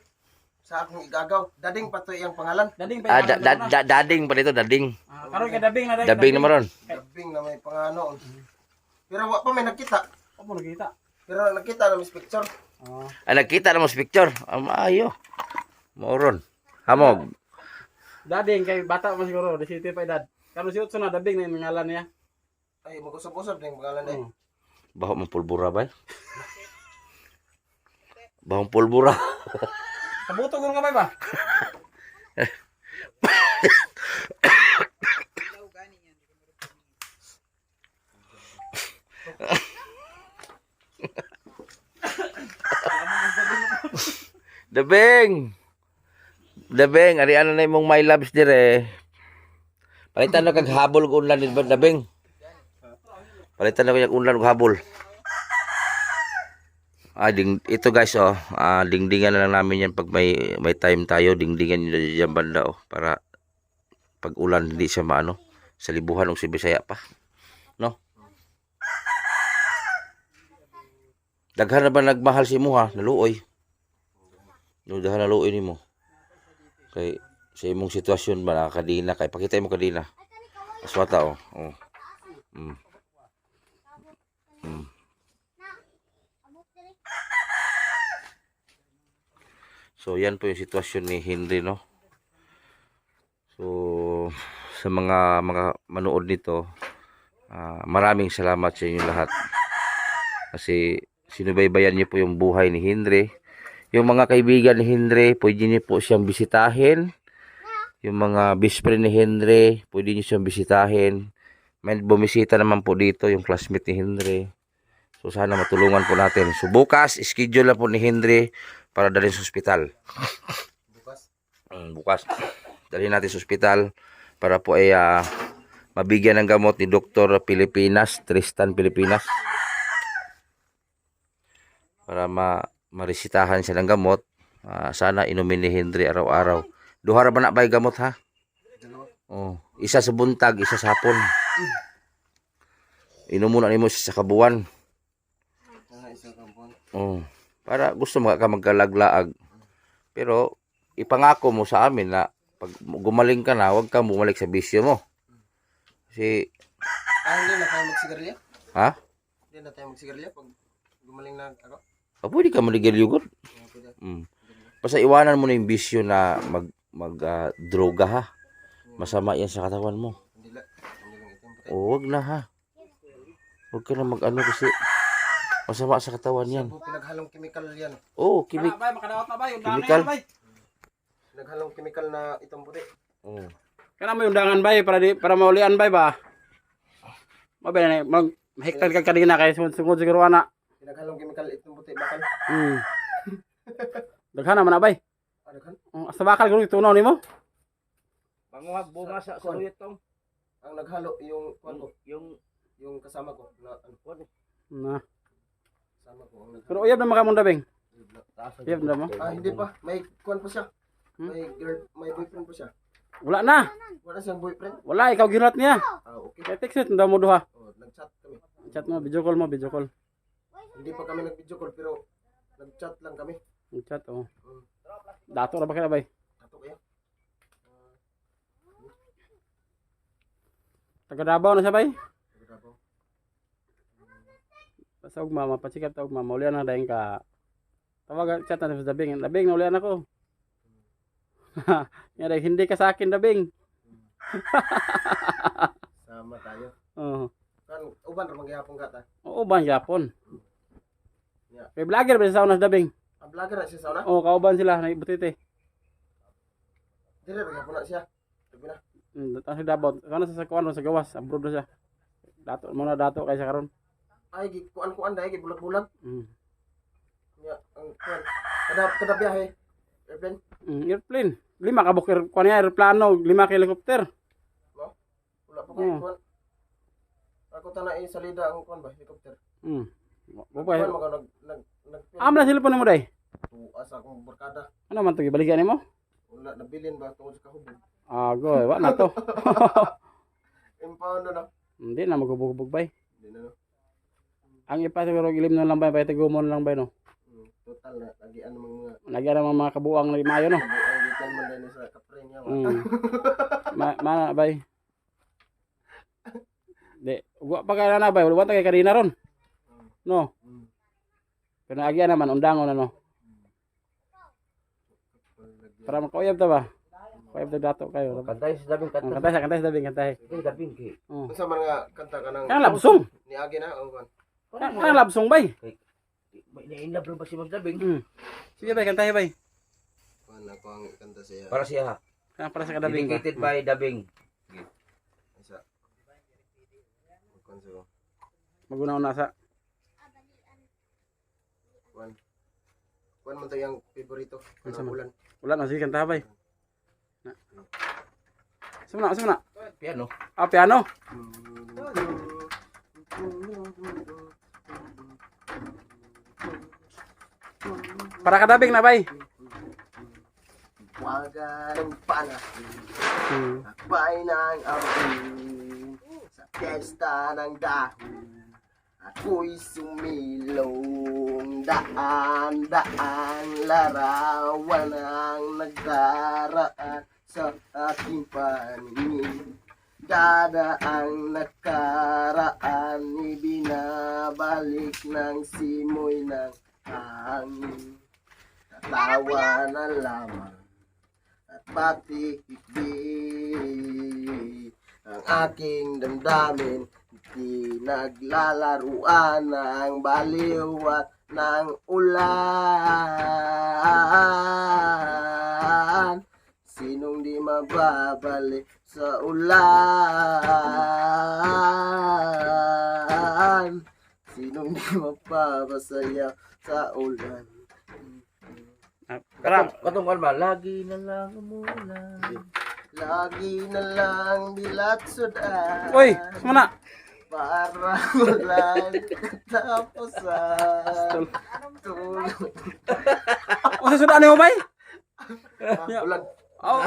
Sa akong igagaw. Dading patoy iyang pangalan. Dading, Ah, pa. dading pa dito, dading. Karon kay Dabing na, day. Dabing naman ron. Dabing na may pangano. Pero wa pa may nagkita. Opo, nakita. Pero nakita na mis picture. Oh. Ah, nagkita na mo sa picture. Maayo. Mauron. Hamog. Dading kay bata mo siguro, di city pa edad. Karon si Utso na Dabing na yung ngalan niya. Ay, mag-usap-usap na yung pangalan eh. Oh. Baho mong pulbura ba? Bahong pulbura. Kabuto guro ka ba? Dabing. Dabing, ari ano na imong my loves dire. Palitan na kag habol ko unlan din ba, Dabing? Palitan na ko yung unlan ug habol. Ito guys oh, dingdingan na lang namin yan pag may time tayo, dingdingan nyo dyan banda oh, para pag ulan hindi siya maano, sa libuhan o sa Bisaya pa. No? Daghan na ba nagmahal si mo ha? Naluoy. No, daghan naluoy ni mo. Kay sa imong sitwasyon ba nakakadina kay pakita mo kadina. Aswata oh. Oh. Mm. Mm. So yan po yung sitwasyon ni Henry no. So sa mga manood nito, maraming salamat sa inyo lahat. Kasi sinubaybayan niyo po yung buhay ni Henry. Yung mga kaibigan ni Henry, pwede niyo po siyang bisitahin. Yung mga best friend ni Henry, pwede niyo siyang bisitahin. May bumisita naman po dito yung classmate ni Henry. So sana matulungan po natin. So bukas, schedule na po ni Henry para dalhin sa ospital. Bukas. Dalhin natin sa ospital para po ay mabigyan ng gamot ni Dr. Pilipinas, Tristan Pilipinas. para maresitahan siya ng gamot. Sana inumin ni Henry araw-araw. Duha ra ba na bay gamot ha? Dalawa. Oh, isa sa buntag, isa sa hapon. Inom muna nimo siya sa kabuwan. Isa ka buwan. Oh, para gusto ka magkalaglaag. Pero ipangako mo sa amin na pag gumaling ka na, huwag kang bumalik sa bisyo mo. Kasi Hindi na tayo magsigarilya? ha? Hindi na tayo magsigarilya pag gumaling na ako? Pwede ka maligil-yugod. Pwede. Basta iwanan mo na yung bisyo na droga ha. Masama yan sa katawan mo. Hindi lang itim puti. Huwag na ha. Huwag ka na mag-ano kasi masama sa katawan yan. Pinaghalong chemical yan. Oo, Kana bay, makadaot na bay. Undangan Chemical. na bay. Pinaghalong chemical na itong puti. Oh. Kana may undangan bay para maulian bay ba? Mabay na mahektar ka kanina kay sungod siguro ana. Pinaghalong chemical itong puti. Bakal. Daghan naman na bay. Adaghan. Sa bakal guro tunaw nimo? Panguha bunga sa saluyot tong. Ang naghalo yung kuwan ko. Yung Yung kasama ko. Na, ano, Na. kasama ko. Ang naghalo. Pero uyab na makamunda beng. Uyab na mo. Hindi pa. May kuwan pa siya. May boyfriend pa siya. Wala na. Wala siyang boyfriend. Wala ikaw girat niya. Okay. Kay text it nda mo duha. Nag-chat kami. Chat mo, video call mo, video call. Hindi pa kami nag-video call pero nag-chat lang kami. Chat oh. Dato ra ba kaya bay? Tato kayo. Taga Davao na siya bay? Nagdabaw. Basta ugma mapasikap ta ugma maulian na dayon ka. Tawag chat na sa dabing. Dabing naulian ako. Nga hindi ka sa akin dabing. Sama tayo. Oh. Kan uban ra mangyapon ka ta. Oo ba Japon? Yeah. Kay vlogger ba sa una sa dabing? Ang vlogger na siya sa una. Oo, kauban sila na ibutite. Dire ra na siya. Sabi na. Sa Davao, kana sa kuan sa gawas, abroad na siya. Dato mo na dato kay sa karon. Ay kuan dai bulag-bulag. Mm. Nya ang kuan. Kada biyahe. Airplane. Airplane. 5 ka bukir kuan niya aeroplano, 5 ka helicopter. Wala pa ko Oo. kuan. Ako ta na salida ang kuan ba helicopter. Bukay. Kuan mga nag Amla cellphone mo day. tuas akong barkada. Ano man to gibalikan nimo? Wala nabilin ba tungod sa kahubog. Goy, wa na to. Impound na. Hindi na magubog bay. Hindi na no. Ang ipa siguro ilim na lang bay, pay tigumon lang bay no. Total na lagian ng mga Nagyan ang mga kabuang na mayo no. ang gikan man din sa kapre niya. Mana bay. De, ugwa pa ka na bay, wala ta kay kanina ron. No. Pero agya naman undangon na no. Para makauyab ta ba? Kuyab ta dato kayo. kantay sa dabing Kantay sa dabing, kantay. dabing ki. Unsa man nga kanta ka nang Kang labsong. niagi na o kuan. Kang labsong bay. May na-inlove ba si Magdabing? Sige bay, kantay bay. Kuan ako ang kanta siya. Para siya ha. Kang para sa kadabing ba? Dedicated by Dabing. Isa. Kuan sa Maguna-una sa. kuan. Kuan man tayong favorito. Unsa man? Ulan. Wala na sige kantay bay. Sumuna. Piano. Piano. Para kadabing na bay. Wagan ng panahon. Akbay ng amoy. Sa piyesta ng dahon. Ako'y sumilong. Daan larawan ang nagdaraan sa aking paningin. Dadaang nakaraan ibinabalik ng simoy ng hangin. Tatawa na lamang at pati higbi ang aking damdamin. Di naglalaruan ng baliw at ng ulan. Sinong di mababalik sa ulan? Sinong di mapapasaya sa ulan? Katong kan ba? Lagi na lang umulan. Lagi na lang bilat sudan. Uy, sumuna. Para walang katapusan. O sa sudan mo bay? Bulag. Oh.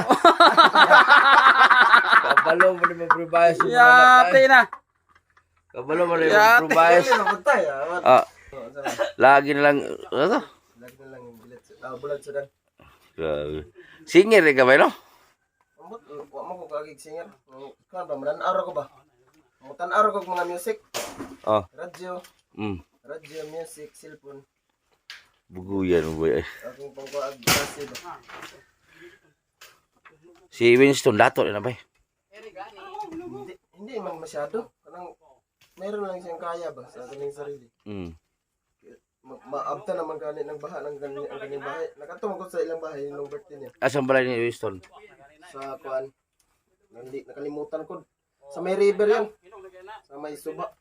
Kabalo mo ni magprubayas yung mga Yate anak, na. ay. Kabalo mo ni Yate. magprubayas. Dili na pagtay. Ah, lagi na lang, ano to? Lagi na lang yung bilet. Bulag sudan. Grabe. Singer ka ba, no? Ambot, wa mo ko kagig singer. Kan ba man araw ko ba? Mutan araw ko mga music, Oh, radyo, radyo, music, cellphone. buguyan mo boy. Akong pangkuag klase ba. Si Winston dato na ba? Hindi man masyado. Kanang meron lang siyang kaya ba sa kanyang sarili. Maabta naman gani ng baha ng gani ang kanyang bahay. Nakatungkol ko sa ilang bahay nung birthday niya. Asan balay ni Winston? Sa kuan. Nakalimutan ko. Sa may river yan. Sa may suba.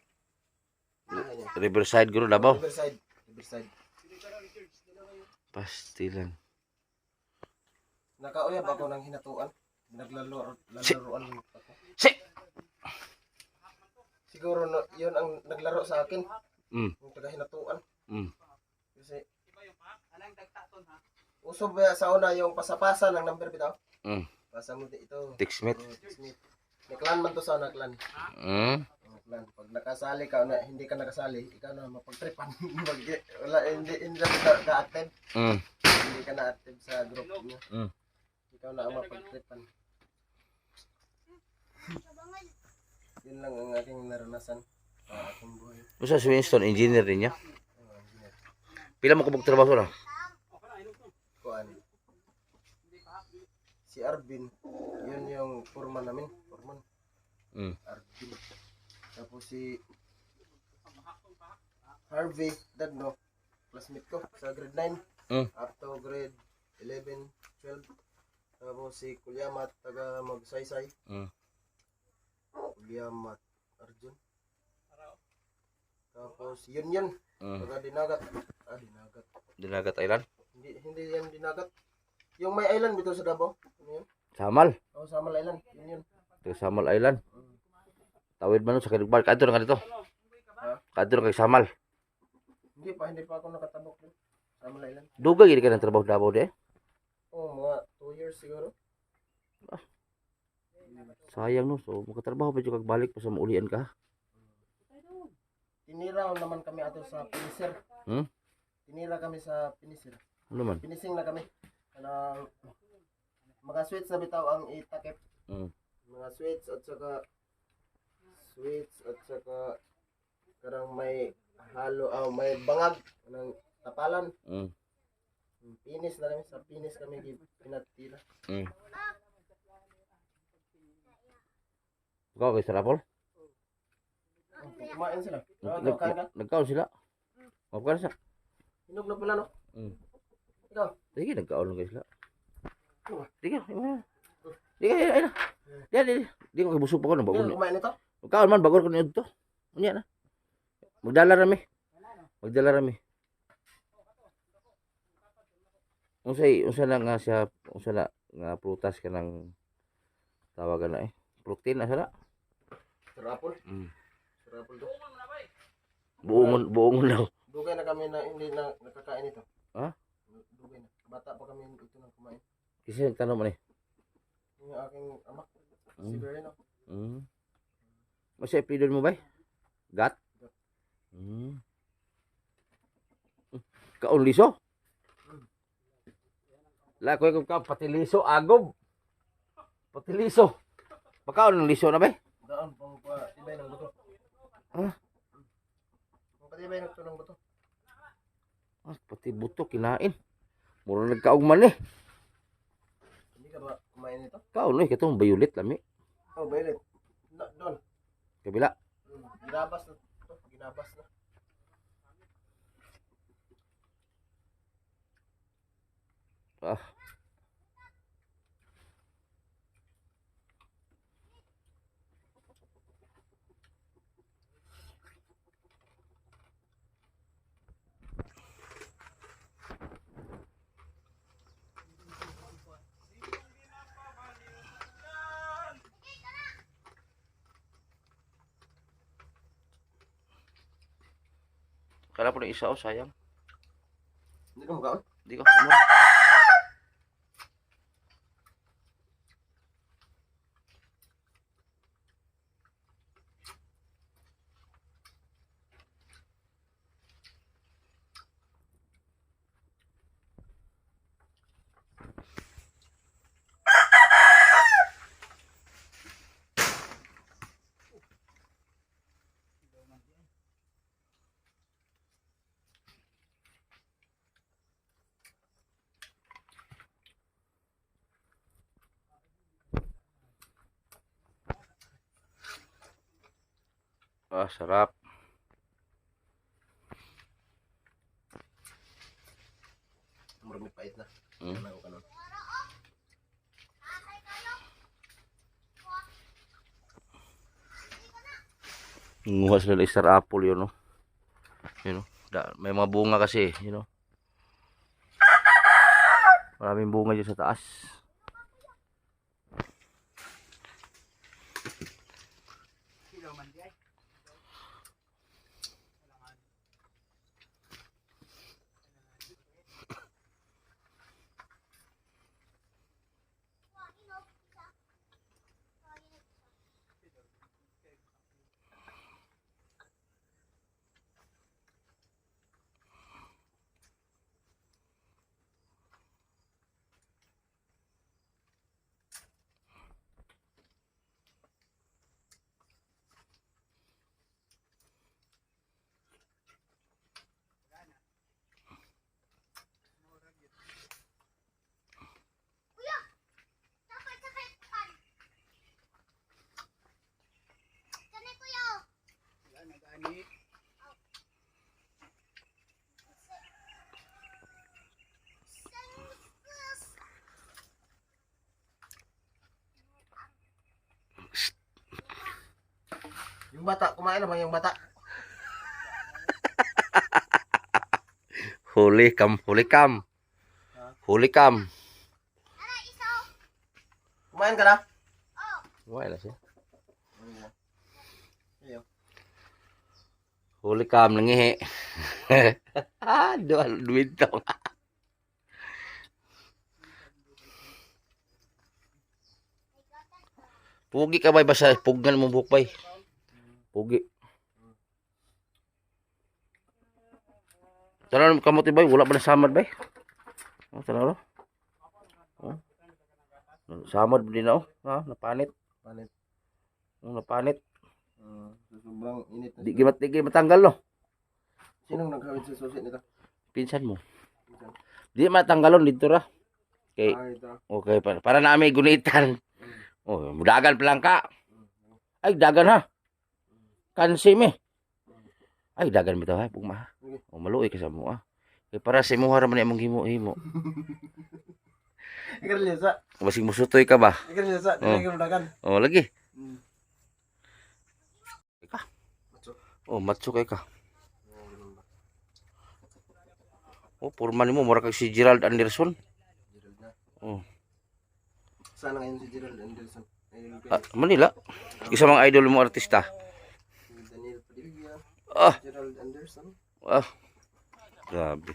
Bahay niya. Riverside guro Davao. Riverside. Riverside. Pastilan. Nakauyab ako ng hinatuan. Naglalaroan ako. Si. Siguro no, yun ang naglaro sa akin. Mm. Yung taga-hinatuan. Mm. Kasi uso ba sa una yung pasapasa ng number bitaw? Mm. Pasa mo ito. Textmate. May clan man to sa na clan. Mm. Clan. Pag nakasali ka na hindi ka nakasali, ikaw na mapagtripan. Wala hindi ka active. Mm. Hindi ka na active sa group niyo. Mm. Ikaw na ang mapagtripan. Yun lang ang aking naranasan sa aking buhay. Usa si Winston engineer din niya. Engineer. Pila mo kubog trabaho na? Kuan. Si Arvin, yun yung foreman namin. Foreman. Mm. Arvin. Tapos si Harvey Dagno, classmate ko sa grade 9 Mm. up to grade 11, 12. Tapos si Kulyamat, taga Magsaysay. Mm. Kulyamat Arjun. Tapos yun, Mm. taga Dinagat. Dinagat. Dinagat Island. Hindi yan Dinagat. Yung may island dito sa Davao. Ano yun? Samal. Samal Island. Yun. Taga Samal Island. Tawid man sa Kadugbar. Kadto na dito. Kadto na kay Samal. Hindi pa ako nakatabok dun. Samal Island. Dugay gid ka ng trabaho Davao de. Mga 2 years siguro. Sayang no. So makatrabaho pa jud kag balik pa sa maulian ka. Tinira naman kami ato sa Pinisir. Hmm? Tinira kami sa Pinisir. Ano man? Pinising na kami. Kanang mga sweets na bitaw ang itakip. Mm. Mga sweets at saka karang may halo may bangag ng tapalan. Mm. Pinis na kami sa pinis kami pinatira. Mm. Ikaw kay Sarapol? Kumain sila. Kain ka? Nagkaon sila. Mapakala siya. Hinog na pala no? Mm. Ikaw? Sige, nagkaon lang kayo sila. Sige, sige, ayun na. Di ko kibusog pa ko na bago. Kumain ito? Nagkaon man, bago ko na ito. Unya na. Magdala rami. Magdala rami. Unsa na nga siya, unsa na nga prutas ka ng tawagan na protein na sana. Sarapol? Mm. Sarapol to. Buongon daw. Dugay na kami na hindi na nakakain ito. Ha? Dugay na. Bata pa kami ito nang kumain. Kasi nagtanong man Yung aking ama, si Mm. Berino. Masya ipidon mo ba? Gat? Kaon liso? Lakoy kung ka pati liso agob. Pati liso. Pakaon ng liso na ba? Daan pang patibay ng buto. Ah, Pang patibay ng tunong buto. pati buto kinain. Mura nagkaugman eh. Hindi ka ba kumain ito? Kaon eh, katong violet lami. Oh, Violet. Doon. Kabila. Ginabas na ito. Ginabas na. Ah. Kala po na isa o sayang. Hindi ka magaon. Di ko. Ano? Ah, sarap. Marami pait na. Mm. Ano ka nun? Nguha sila ng star apple yun, no? Yun, no? May mga bunga kasi, you know. Maraming bunga dyan sa taas. Kilo man di ay. Sakay, sakay, kan. Kanay kuya. Wala na gani. Yung bata, kumain naman yung bata. Huli kam, huli kam. Huli kam. Ara, isaw. Kumain ka na? Wala na siya. Ayaw. Huli kam, nangihi. Duwid to. Pugi ka bay, basta pugan mo buhok bay. Pugi. Tara kamot bay, wala ba na samad bay? Oh, tara ro. Oh. Samad din na oh. Ha, napanit. Panit. Oh, napanit. Sobrang init na. Di matanggal no. Sinong naghawid sa susi nito? Pinsan mo. Di matanggalon dito ra. Okay. Ito. Okay, para na may gunitan. Oh, dagan pa lang ka. Ay, dagan ha. Kansi mi. Ay, dagan bitaw ha, pugma. Oh, maluoy ka sa mo ah. Kay para sa imo man imong himo-himo. Ikaw rin sa. Basig musutoy ka ba? Ikaw rin sa. Dili ka dagan. Oh, lagi. Mm. Ka. Macho. Oh, matso kay ka. Oh, purman mo mura kag si Gerald Anderson. Gerald na. Oh. Sana ngayon si Gerald Anderson. Ah, Manila. Isa mga idol mo artista. Si Daniel Padilla. Ah, Gerald Anderson. ah. Grabe.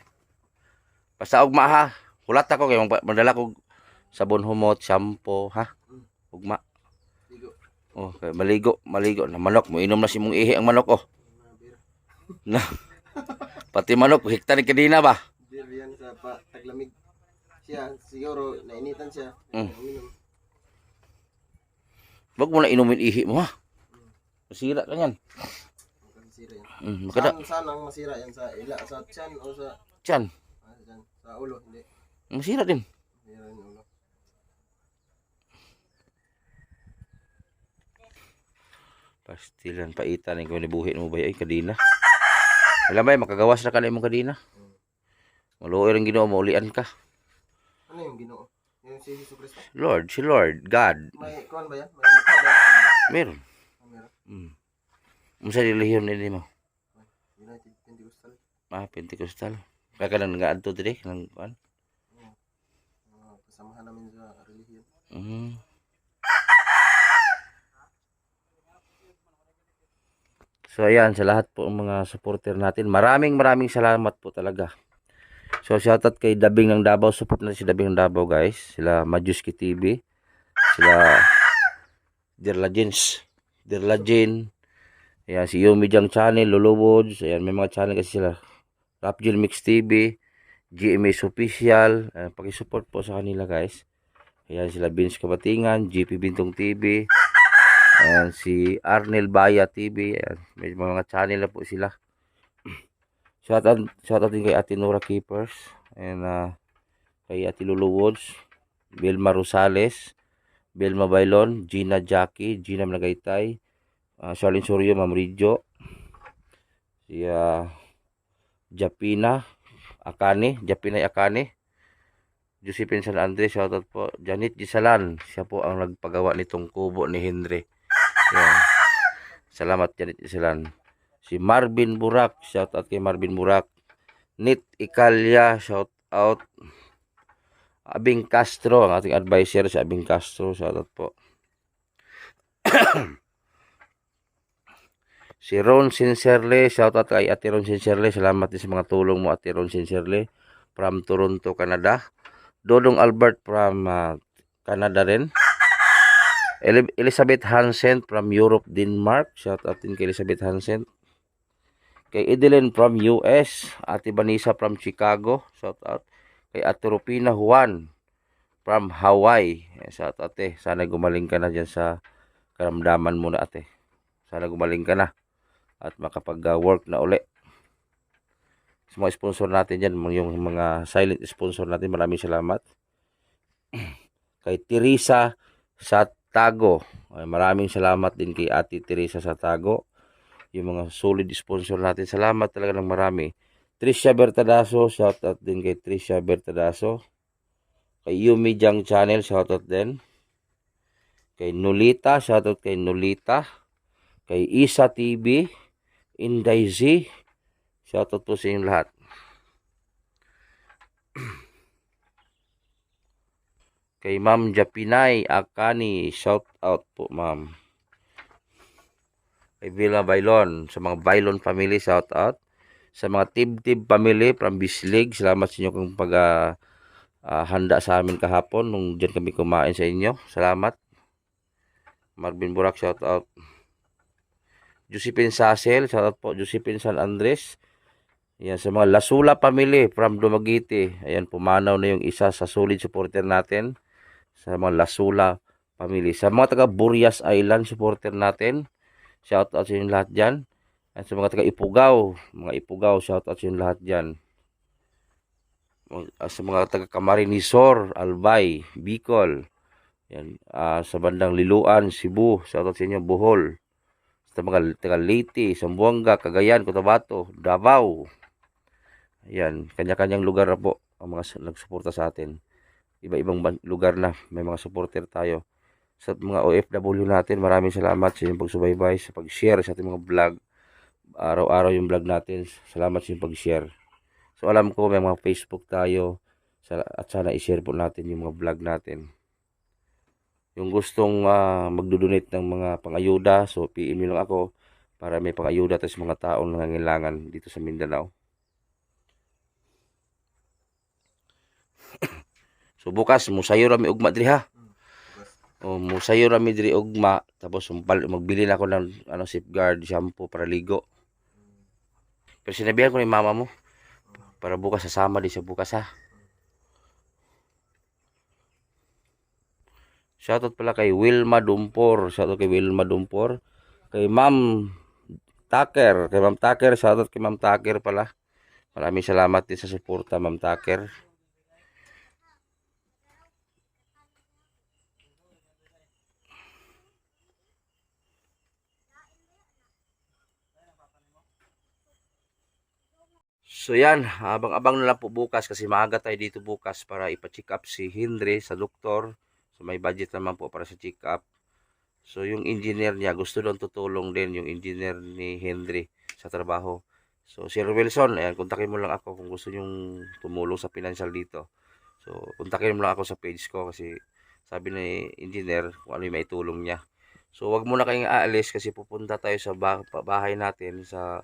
Basta ugma ha. Hulat ako kay madala ko sabon humot, shampoo ha. Ugma. Ligo. Oh, kay maligo na manok mo inom na si mong ihi ang manok oh. Na. Pati manok hikta ni kadina ba? Beer yan sa taglamig. Siya siguro nainitan siya. Mm. Uminom. Wag mo na inumin ihi mo ha. Masira ka yan. Masira yan. Makada. Saan ang masira yan? Sa ila, sa tiyan o sa Tiyan. dyan? Sa ulo? Hindi. Masira din. Masira yung ulo. Pastilan paitan ni ko ni buhi mo ba ay kadina. Alam ba makagawas na ka na imong kadina. Maluoy ring Ginoo mo ulian ka. Ano yung Ginoo? Yung si Jesus Cristo? Si Lord, God. May kuwan ba yan? May mukha ba yan? Meron. Meron. Unsa relihiyon ni mo? United Pentecostal. Pentecostal. Kaya ka nang nag-aadto dire kanang kuan. Kasamahan namin sa relihiyon. So ayan sa lahat po ng mga supporter natin. Maraming salamat po talaga. So shoutout kay Dabing ng Davao. Support natin si Dabing ng Davao guys. Sila Majuski TV. Sila Dirlajin. Ayan, si Yumi Jang Channel, Luluwods. Ayan, may mga channel kasi sila. Rapjil Mix TV, GMS Official. Ayan, pakisupport po sa kanila guys. Ayan, sila Vince Kabatingan, GP Bintong TV. Ayan, si Arnel Baya TV. Ayan, may mga channel na po sila. Shoutout din kay Ate Nora Keepers. Ayan, kay Ate Luluwods, Belma Rosales, Belma Bailon, Gina Jackie, Gina Managaytay, Charlene Sorio, Ma'am Ridjo, si Japina Akane, Josephine San Andres, shoutout po. Janet Gisalan, siya po ang nagpagawa nitong kubo ni Henry. Yan. Salamat Janet Gisalan. Si Marvin Burak, shoutout kay Marvin Burak. Nit Ikalya, shoutout. Abing Castro, ang ating advisor si Abing Castro, shoutout po. Si Ron Sincerely, shoutout kay Ate Ron Sincerely. Salamat din sa mga tulong mo, Ate Ron Sincerely, from Toronto, Canada. Dodong Albert from Canada rin. Elizabeth Hansen from Europe, Denmark. Shoutout din kay Elizabeth Hansen. Kay Edeline from US. Ate Vanessa from Chicago. Shoutout. Kay Ate Rupina Juan from Hawaii. Shoutout ate. Sana gumaling ka na dyan sa karamdaman mo na ate. Sana gumaling ka na at makapag-work na uli. Sa mga sponsor natin dyan, yung mga silent sponsor natin, maraming salamat. Kay Teresa Satago, maraming salamat din kay Ate Teresa Satago. Yung mga solid sponsor natin, salamat talaga ng marami. Tricia Bertadaso, shoutout din kay Tricia Bertadaso. Kay Yumi Jang Channel, shoutout din. Kay Nolita, shoutout kay Nolita. Kay Isa TV, Inday Z, shoutout po sa inyong lahat. Kay Ma'am Japinay Akani, shoutout po ma'am. Kay Villa Bailon, sa mga Bailon family, shoutout. Sa mga Tib family from Bislig, salamat sa inyo kung handa sa amin kahapon nung dyan kami kumain sa inyo. Salamat. Marvin Burak, shoutout. Josephine Sasel, shoutout po. Josephine San Andres. Ayan, sa mga Lasula family from Dumaguete. Ayan, pumanaw na yung isa sa solid supporter natin. Sa mga Lasula family. Sa mga taga Burias Island supporter natin, shoutout sa inyo lahat dyan. At sa mga taga Ipugaw, shoutout sa inyo lahat dyan. Sa mga taga Camarinesor, Albay, Bicol. Ayan, sa bandang Liloan, Cebu, shoutout sa inyo, Bohol. Sa mga taga Leyte, Zamboanga, Cagayan, Cotabato, Davao. Ayan, kanya-kanyang lugar na po ang mga nagsuporta sa atin. Iba-ibang lugar na may mga supporter tayo. Sa mga OFW natin, maraming salamat sa inyong pagsubaybay, sa pag-share sa ating mga vlog. Araw-araw yung vlog natin. Salamat sa inyong pag-share. So alam ko may mga Facebook tayo at sana i-share po natin yung mga vlog natin. Yung gustong magdodonate ng mga pang-ayuda, so PM nyo lang ako para may pang-ayuda sa mga taong nangangailangan dito sa Mindanao. So bukas musayo rami ugma diri ha. O musayo rami diri ugma tapos magbili na ako ng safeguard shampoo para ligo. Pero sinabihan ko ni mama mo para bukas sasama di sa bukas ha. Shoutout pala kay Wilma Dumpor. Shoutout kay Wilma Dumpor. Kay Ma'am Taker. Kay Ma'am Taker. Shoutout kay Ma'am Taker pala. Maraming salamat din sa suporta, Ma'am Taker. So yan, abang-abang na lang po bukas kasi maaga tayo dito bukas para ipa-check up si Henry sa doktor. So may budget naman po para sa check up. So yung engineer niya gusto doon tutulong din yung engineer ni Henry sa trabaho. So Sir Wilson, ayan, kontakin mo lang ako kung gusto nyong tumulong sa financial dito. So kontakin mo lang ako sa page ko kasi sabi ni engineer kung ano yung maitulong niya. So wag muna kayong aalis kasi pupunta tayo sa bahay natin sa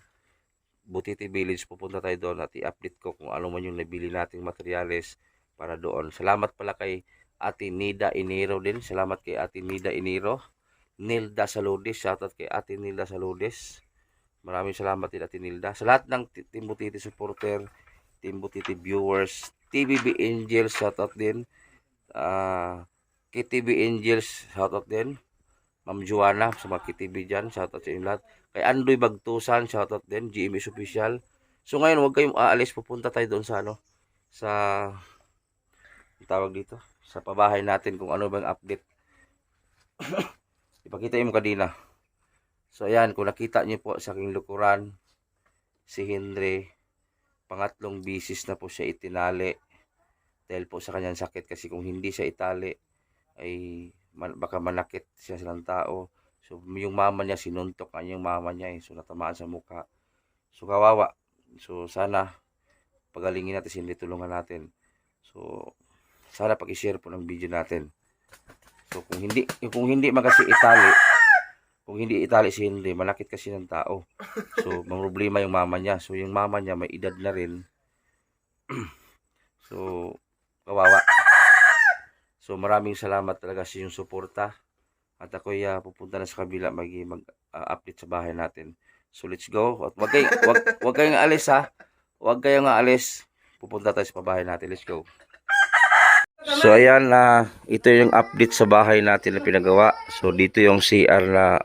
Butiti Village, pupunta tayo doon at i-update ko kung ano man yung nabili nating materyales para doon. Salamat pala kay Ate Nida Iniro din. Salamat kay Ate Nida Iniro. Nilda Saludes, shoutout kay Ate Nilda Saludes. Maraming salamat din Ate Nilda. Sa lahat ng Team Butiti supporter, Team Butiti viewers, TVB Angels, shoutout din. KTV Angels, shoutout din. Ma'am Joanna, sa mga KTV dyan, shoutout sa inyo lahat. Kay Andoy Bagtusan, shoutout din. GMS Official. So ngayon, huwag kayong aalis, pupunta tayo doon sa ano, sa, ang tawag dito, sa pabahay natin kung ano bang update. Ipakita yung kadina. So ayan, kung nakita niyo po sa aking lukuran, si Henry, pangatlong bisis na po siya itinali. Dahil po sa kanyang sakit, kasi kung hindi siya itali, ay baka manakit siya silang tao. So yung mama niya, sinuntok ang yung mama niya, so natamaan sa mukha. So kawawa. So sana pagalingin natin, hindi tulungan natin. So sana pag-share po ng video natin. So kung hindi man kasi itali, kung hindi itali si Henry, manakit kasi ng tao. So mang problema yung mama niya. So yung mama niya may edad na rin. So kawawa. So maraming salamat talaga sa inyong suporta. At ako pupunta na sa kabila mag-update sa bahay natin. So let's go. At wag kayong aalis ha. Wag kayong aalis. Pupunta tayo sa bahay natin. Let's go. So ayan na ito yung update sa bahay natin na pinagawa. So dito yung CR na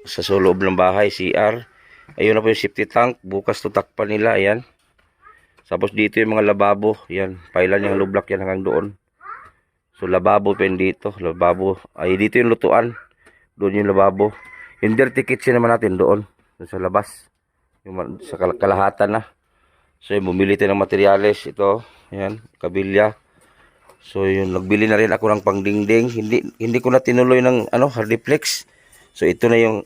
sa loob ng bahay, CR. Ayun na po yung safety tank. Bukas tutakpan nila, ayan. Tapos dito yung mga lababo, ayan. Pailan yung hollow block yan hanggang doon. So lababo pa yun dito, lababo. Ay dito yung lutuan. Doon yung lababo. Yung dirty kitchen naman natin doon sa labas. Yung sa kalahatan na. So yung bumili tayo ng materyales ito, ayan, kabilya. So yun, nagbili na rin ako ng pangdingding. Hindi ko na tinuloy ng hardiplex. So ito na yung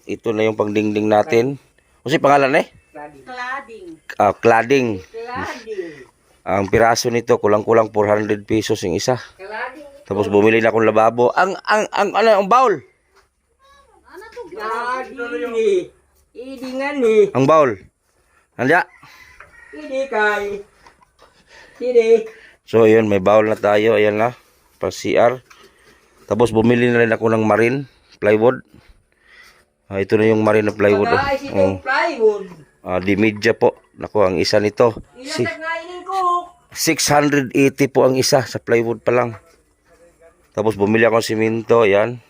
pangdingding natin. Kasi pangalan Cladding. Cladding. Cladding. Ang piraso nito kulang-kulang 400 pesos yung isa. Cladding. Tapos bumili na akong lababo. Ang bowl. Cladding. Idi nga ni. Ang bowl. Nandiya. Idi kay. Idi. So yun, may bowl na tayo. Ayan na. Pang CR. Tapos bumili na rin ako ng marine plywood. Ito na yung marine na plywood. Guys, itong plywood. Di media po. Naku, ang isa nito. Ilang nagnainin ko. 680 po ang isa sa plywood pa lang. Tapos bumili ako ng simento, ayan.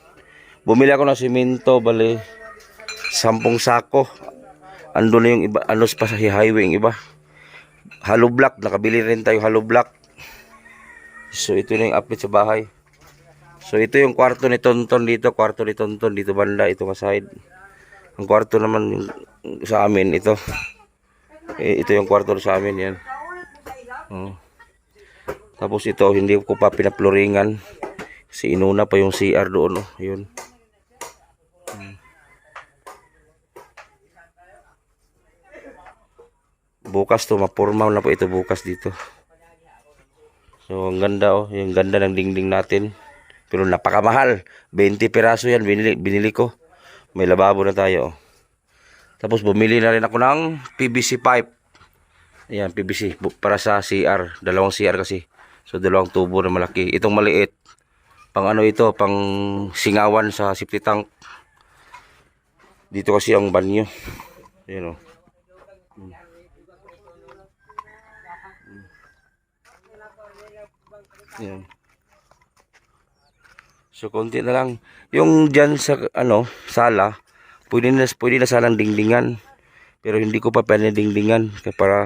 Bumili ako ng simento, bali 10 sako. Ando na yung iba, pa sa highway yung iba. Hollow block, nakabili rin tayo hollow block. So ito na yung update sa bahay. So ito yung kwarto ni Tonton dito, dito banda, ito ka side. Ang kwarto naman sa amin ito. Ito yung kwarto sa amin, yan. Tapos ito, hindi ko pa pinaploringan. Kasi inuna pa yung CR doon, oh. Ayun. Bukas to, mapurmaw na po ito bukas dito. So, ang ganda, oh. Yung ganda ng dingding natin. Pero napakamahal. 20 piraso yan, binili ko. May lababo na tayo, oh. Tapos bumili na rin ako ng PVC pipe. Ayan, PVC. Para sa CR. Dalawang CR kasi. So, dalawang tubo na malaki. Itong maliit. Pang ito, pang singawan sa safety tank. Dito kasi ang banyo. Ayan, oh. Ayan. So, konti na lang. Yung dyan sa, sala, pwede na sanang dingdingan. Pero hindi ko pa dingdingan. Kaya para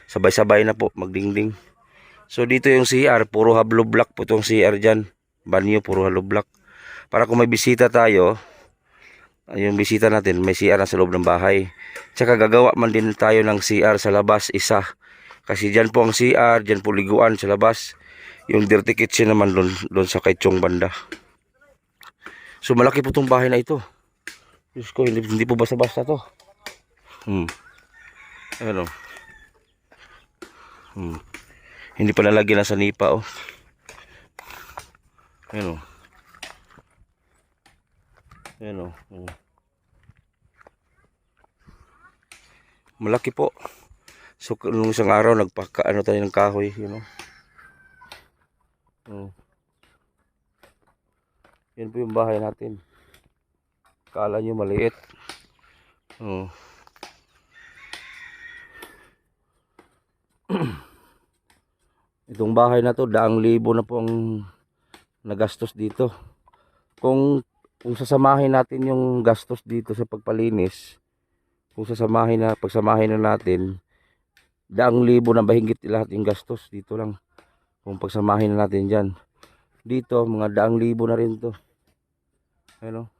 sabay-sabay na po magdingding. So, dito yung CR, puro hollow block po itong CR dyan. Banyo, puro hollow block. Para kung may bisita tayo, yung bisita natin, may CR na sa loob ng bahay. Tsaka gagawa man din tayo ng CR sa labas, isa. Kasi dyan po ang CR, dyan po liguan sa labas. Yung dirty kitchen naman doon sa Kaichong banda. So malaki po itong bahay na ito. Diyos ko, hindi po basta-basta to. Ano? Hindi pa nalagyan na sa nipa, oh. Ayan, oh. Ayan, oh. Malaki po. So nung isang araw nagpakaano tayo ng kahoy, Yan po yung bahay natin. Kala nyo maliit. Itong bahay na to, 100,000 na po ang nagastos dito. Kung sasamahin natin yung gastos dito sa pagpalinis, pagsamahin na natin, 100,000 na bahigit lahat yung gastos dito lang. Kung pagsamahin na natin dyan. Dito, mga 100,000 na rin to. Ano?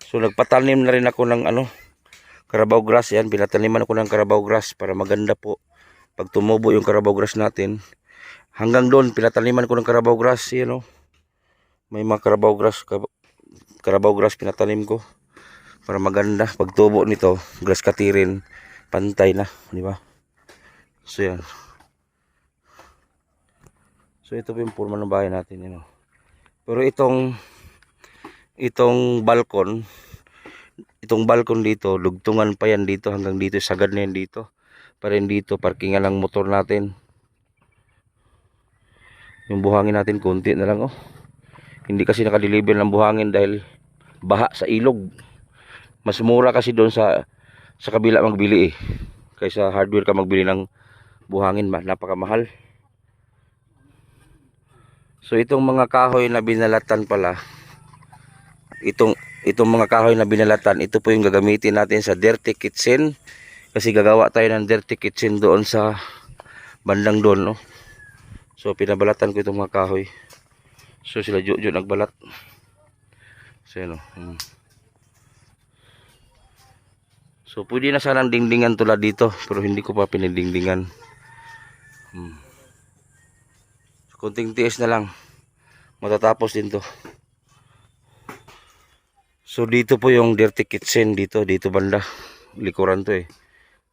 So, nagpatanim na rin ako ng Carabao grass. Yan, pinataniman ako ng Carabao grass para maganda po. Pag tumubo yung Carabao grass natin, hanggang doon, pinataniman ko ng Carabao grass. May mga Carabao grass pinatanim ko para maganda. Pag tubo nito, grass katirin, pantay na, di ba? So, yan. So, ito po yung forma ng bahay natin. Pero itong balkon dito, lugtungan pa yan dito hanggang dito, sagad na yan dito. Para rin dito, parkingan ng motor natin. Yung buhangin natin, konti na lang. Hindi kasi nakadeliver ng buhangin dahil baha sa ilog. Mas mura kasi doon sa kabila magbili kaysa hardware ka magbili ng buhangin, napakamahal. So itong mga kahoy na binalatan pala, itong mga kahoy na binalatan, ito po yung gagamitin natin sa dirty kitchen. Kasi gagawa tayo ng dirty kitchen doon sa bandang doon, So pinabalatan ko itong mga kahoy. So sila Jojo nagbalat. So So pwede na sanang dingdingan tulad dito, pero hindi ko pa pinidingdingan. So, konting tiis na lang, matatapos din to. So dito po yung dirty kitchen, dito banda, likuran to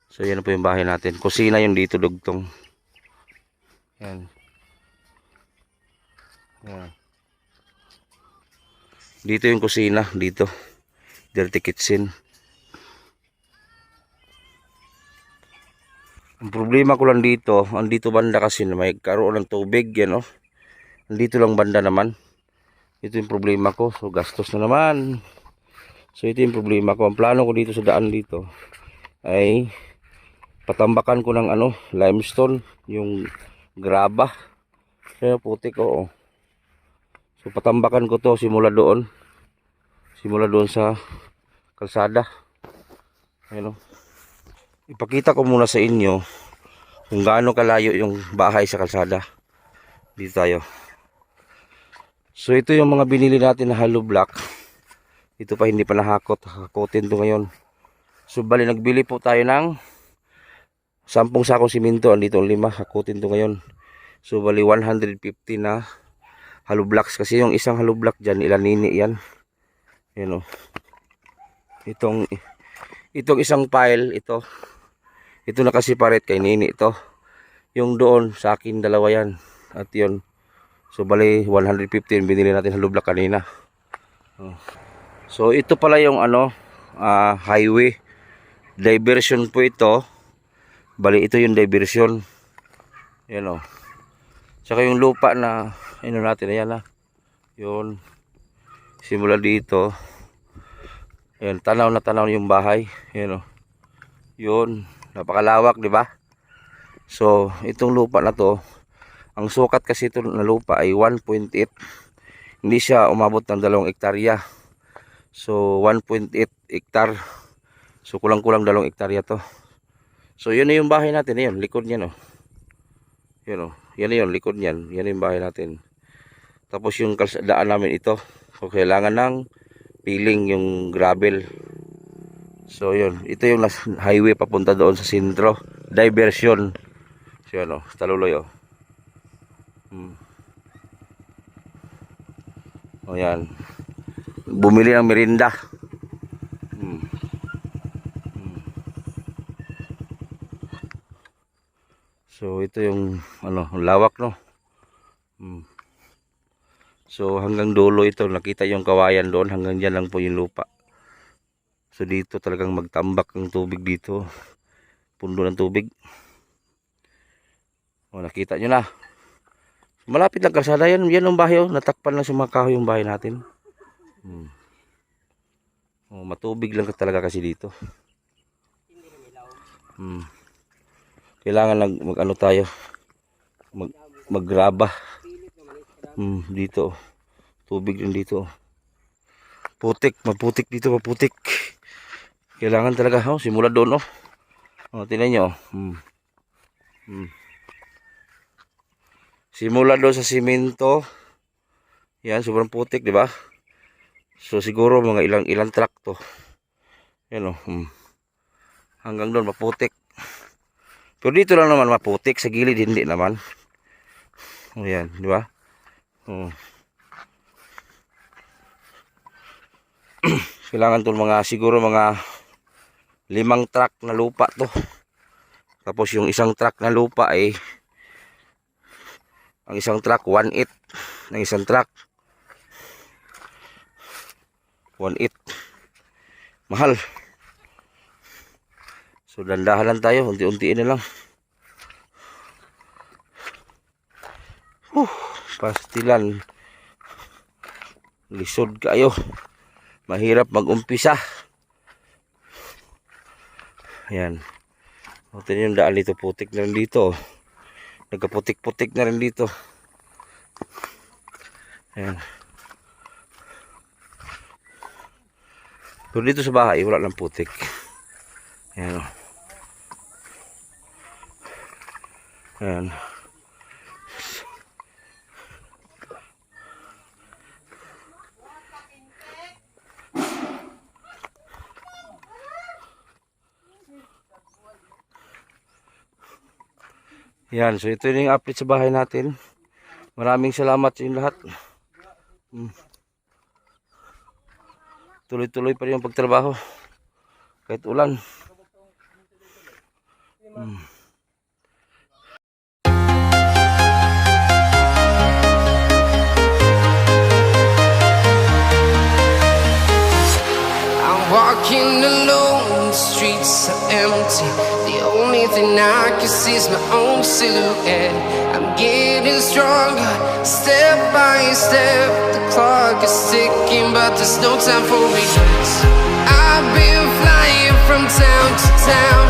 So yan po yung bahay natin. Kusina yung dito dugtong. Yan. Dito yung kusina, dito. Dirty kitchen. Ang problema ko lang dito, andito banda kasi na may karoon ng tubig yan, Andito lang banda naman. Ito yung problema ko. So gastos na naman. So ito yung problema ko. Ang plano ko dito sa daan dito ay patambakan ko ng limestone, yung graba. Kaya putik, So patambakan ko to simula doon sa kalsada. Ipakita ko muna sa inyo kung gaano kalayo yung bahay sa kalsada. Dito tayo. So ito yung mga binili natin na hollow block. Ito pa hindi pa hakotin to ngayon. So bali nagbili po tayo ng 10 sakong simento, andito 5, hakutin to ngayon. So bali 150 na hollow blocks, kasi yung isang hollow block dyan, ilanini yan. Itong isang pile, ito nakasiparate kay nini ito. Yung doon sa akin, dalawa yan. At yun. So bali 150 binili natin hollow block kanina. So ito pala yung highway diversion po ito. Bali ito yung diversion. Saka yung lupa na natin, ayan yun. Simula dito. Ayan, tanaw na tanaw yung bahay. Yun. Napakalawak, di ba? So itong lupa na to, ang sukat kasi ito na lupa ay 1.8. Hindi siya umabot ng 2 hektarya. So 1.8 hektar. So kulang-kulang 2 hektarya to. So yun na yung bahay natin, yun, likod niya Yan yun, likod niyan. Yan yung bahay natin. Tapos yung daan namin ito. So kailangan ng piling, yung gravel. So yun, ito yung highway papunta doon sa sentro. Diversion. So yan taluloy yan. Bumili ng merinda. So ito yung lawak So hanggang dulo ito, nakita yung kawayan doon, hanggang dyan lang po yung lupa. So dito talagang magtambak ng tubig dito. Pundo ng tubig. O, nakita nyo na. Malapit lang kalsada yan. Yan ang bahay. Natakpan lang sa mga kahoy yung bahay natin. O, matubig lang talaga kasi dito. Kailangan lang mag-ano tayo. Maggraba. Dito. Tubig din dito. Putik. Maputik dito. Maputik. Kailangan talaga. Simula doon. Tingnan nyo. Simula doon sa simento. Yan, sobrang putik, di ba? So siguro mga ilang truck to. Yan hanggang doon maputik. Pero dito lang naman maputik, sa gilid hindi naman. Yan, di ba? Kailangan to siguro mga 5 truck na lupa to. Tapos yung isang truck na lupa ay ang isang truck 1/8 ng isang truck 1/8. Mahal. So dandahan lang tayo, unti-untiin na lang. Pastilan. Lisod kayo. Mahirap mag-umpisa. Ayan. Ito yung daan dito, putik na rin dito. Nagkaputik-putik na rin dito. Ayan. Pero dito sa bahay, wala lang putik. Ayan. Ayan. Yan, so ito yung update sa bahay natin. Maraming salamat sa inyo lahat. Tuloy-tuloy pa rin yung pagtrabaho. Kahit ulan. I'm walking alone, the streets are empty. The only thing I can see is my own silhouette. I'm getting stronger, step by step. The clock is ticking, but there's no time for regrets. I've been flying from town to town,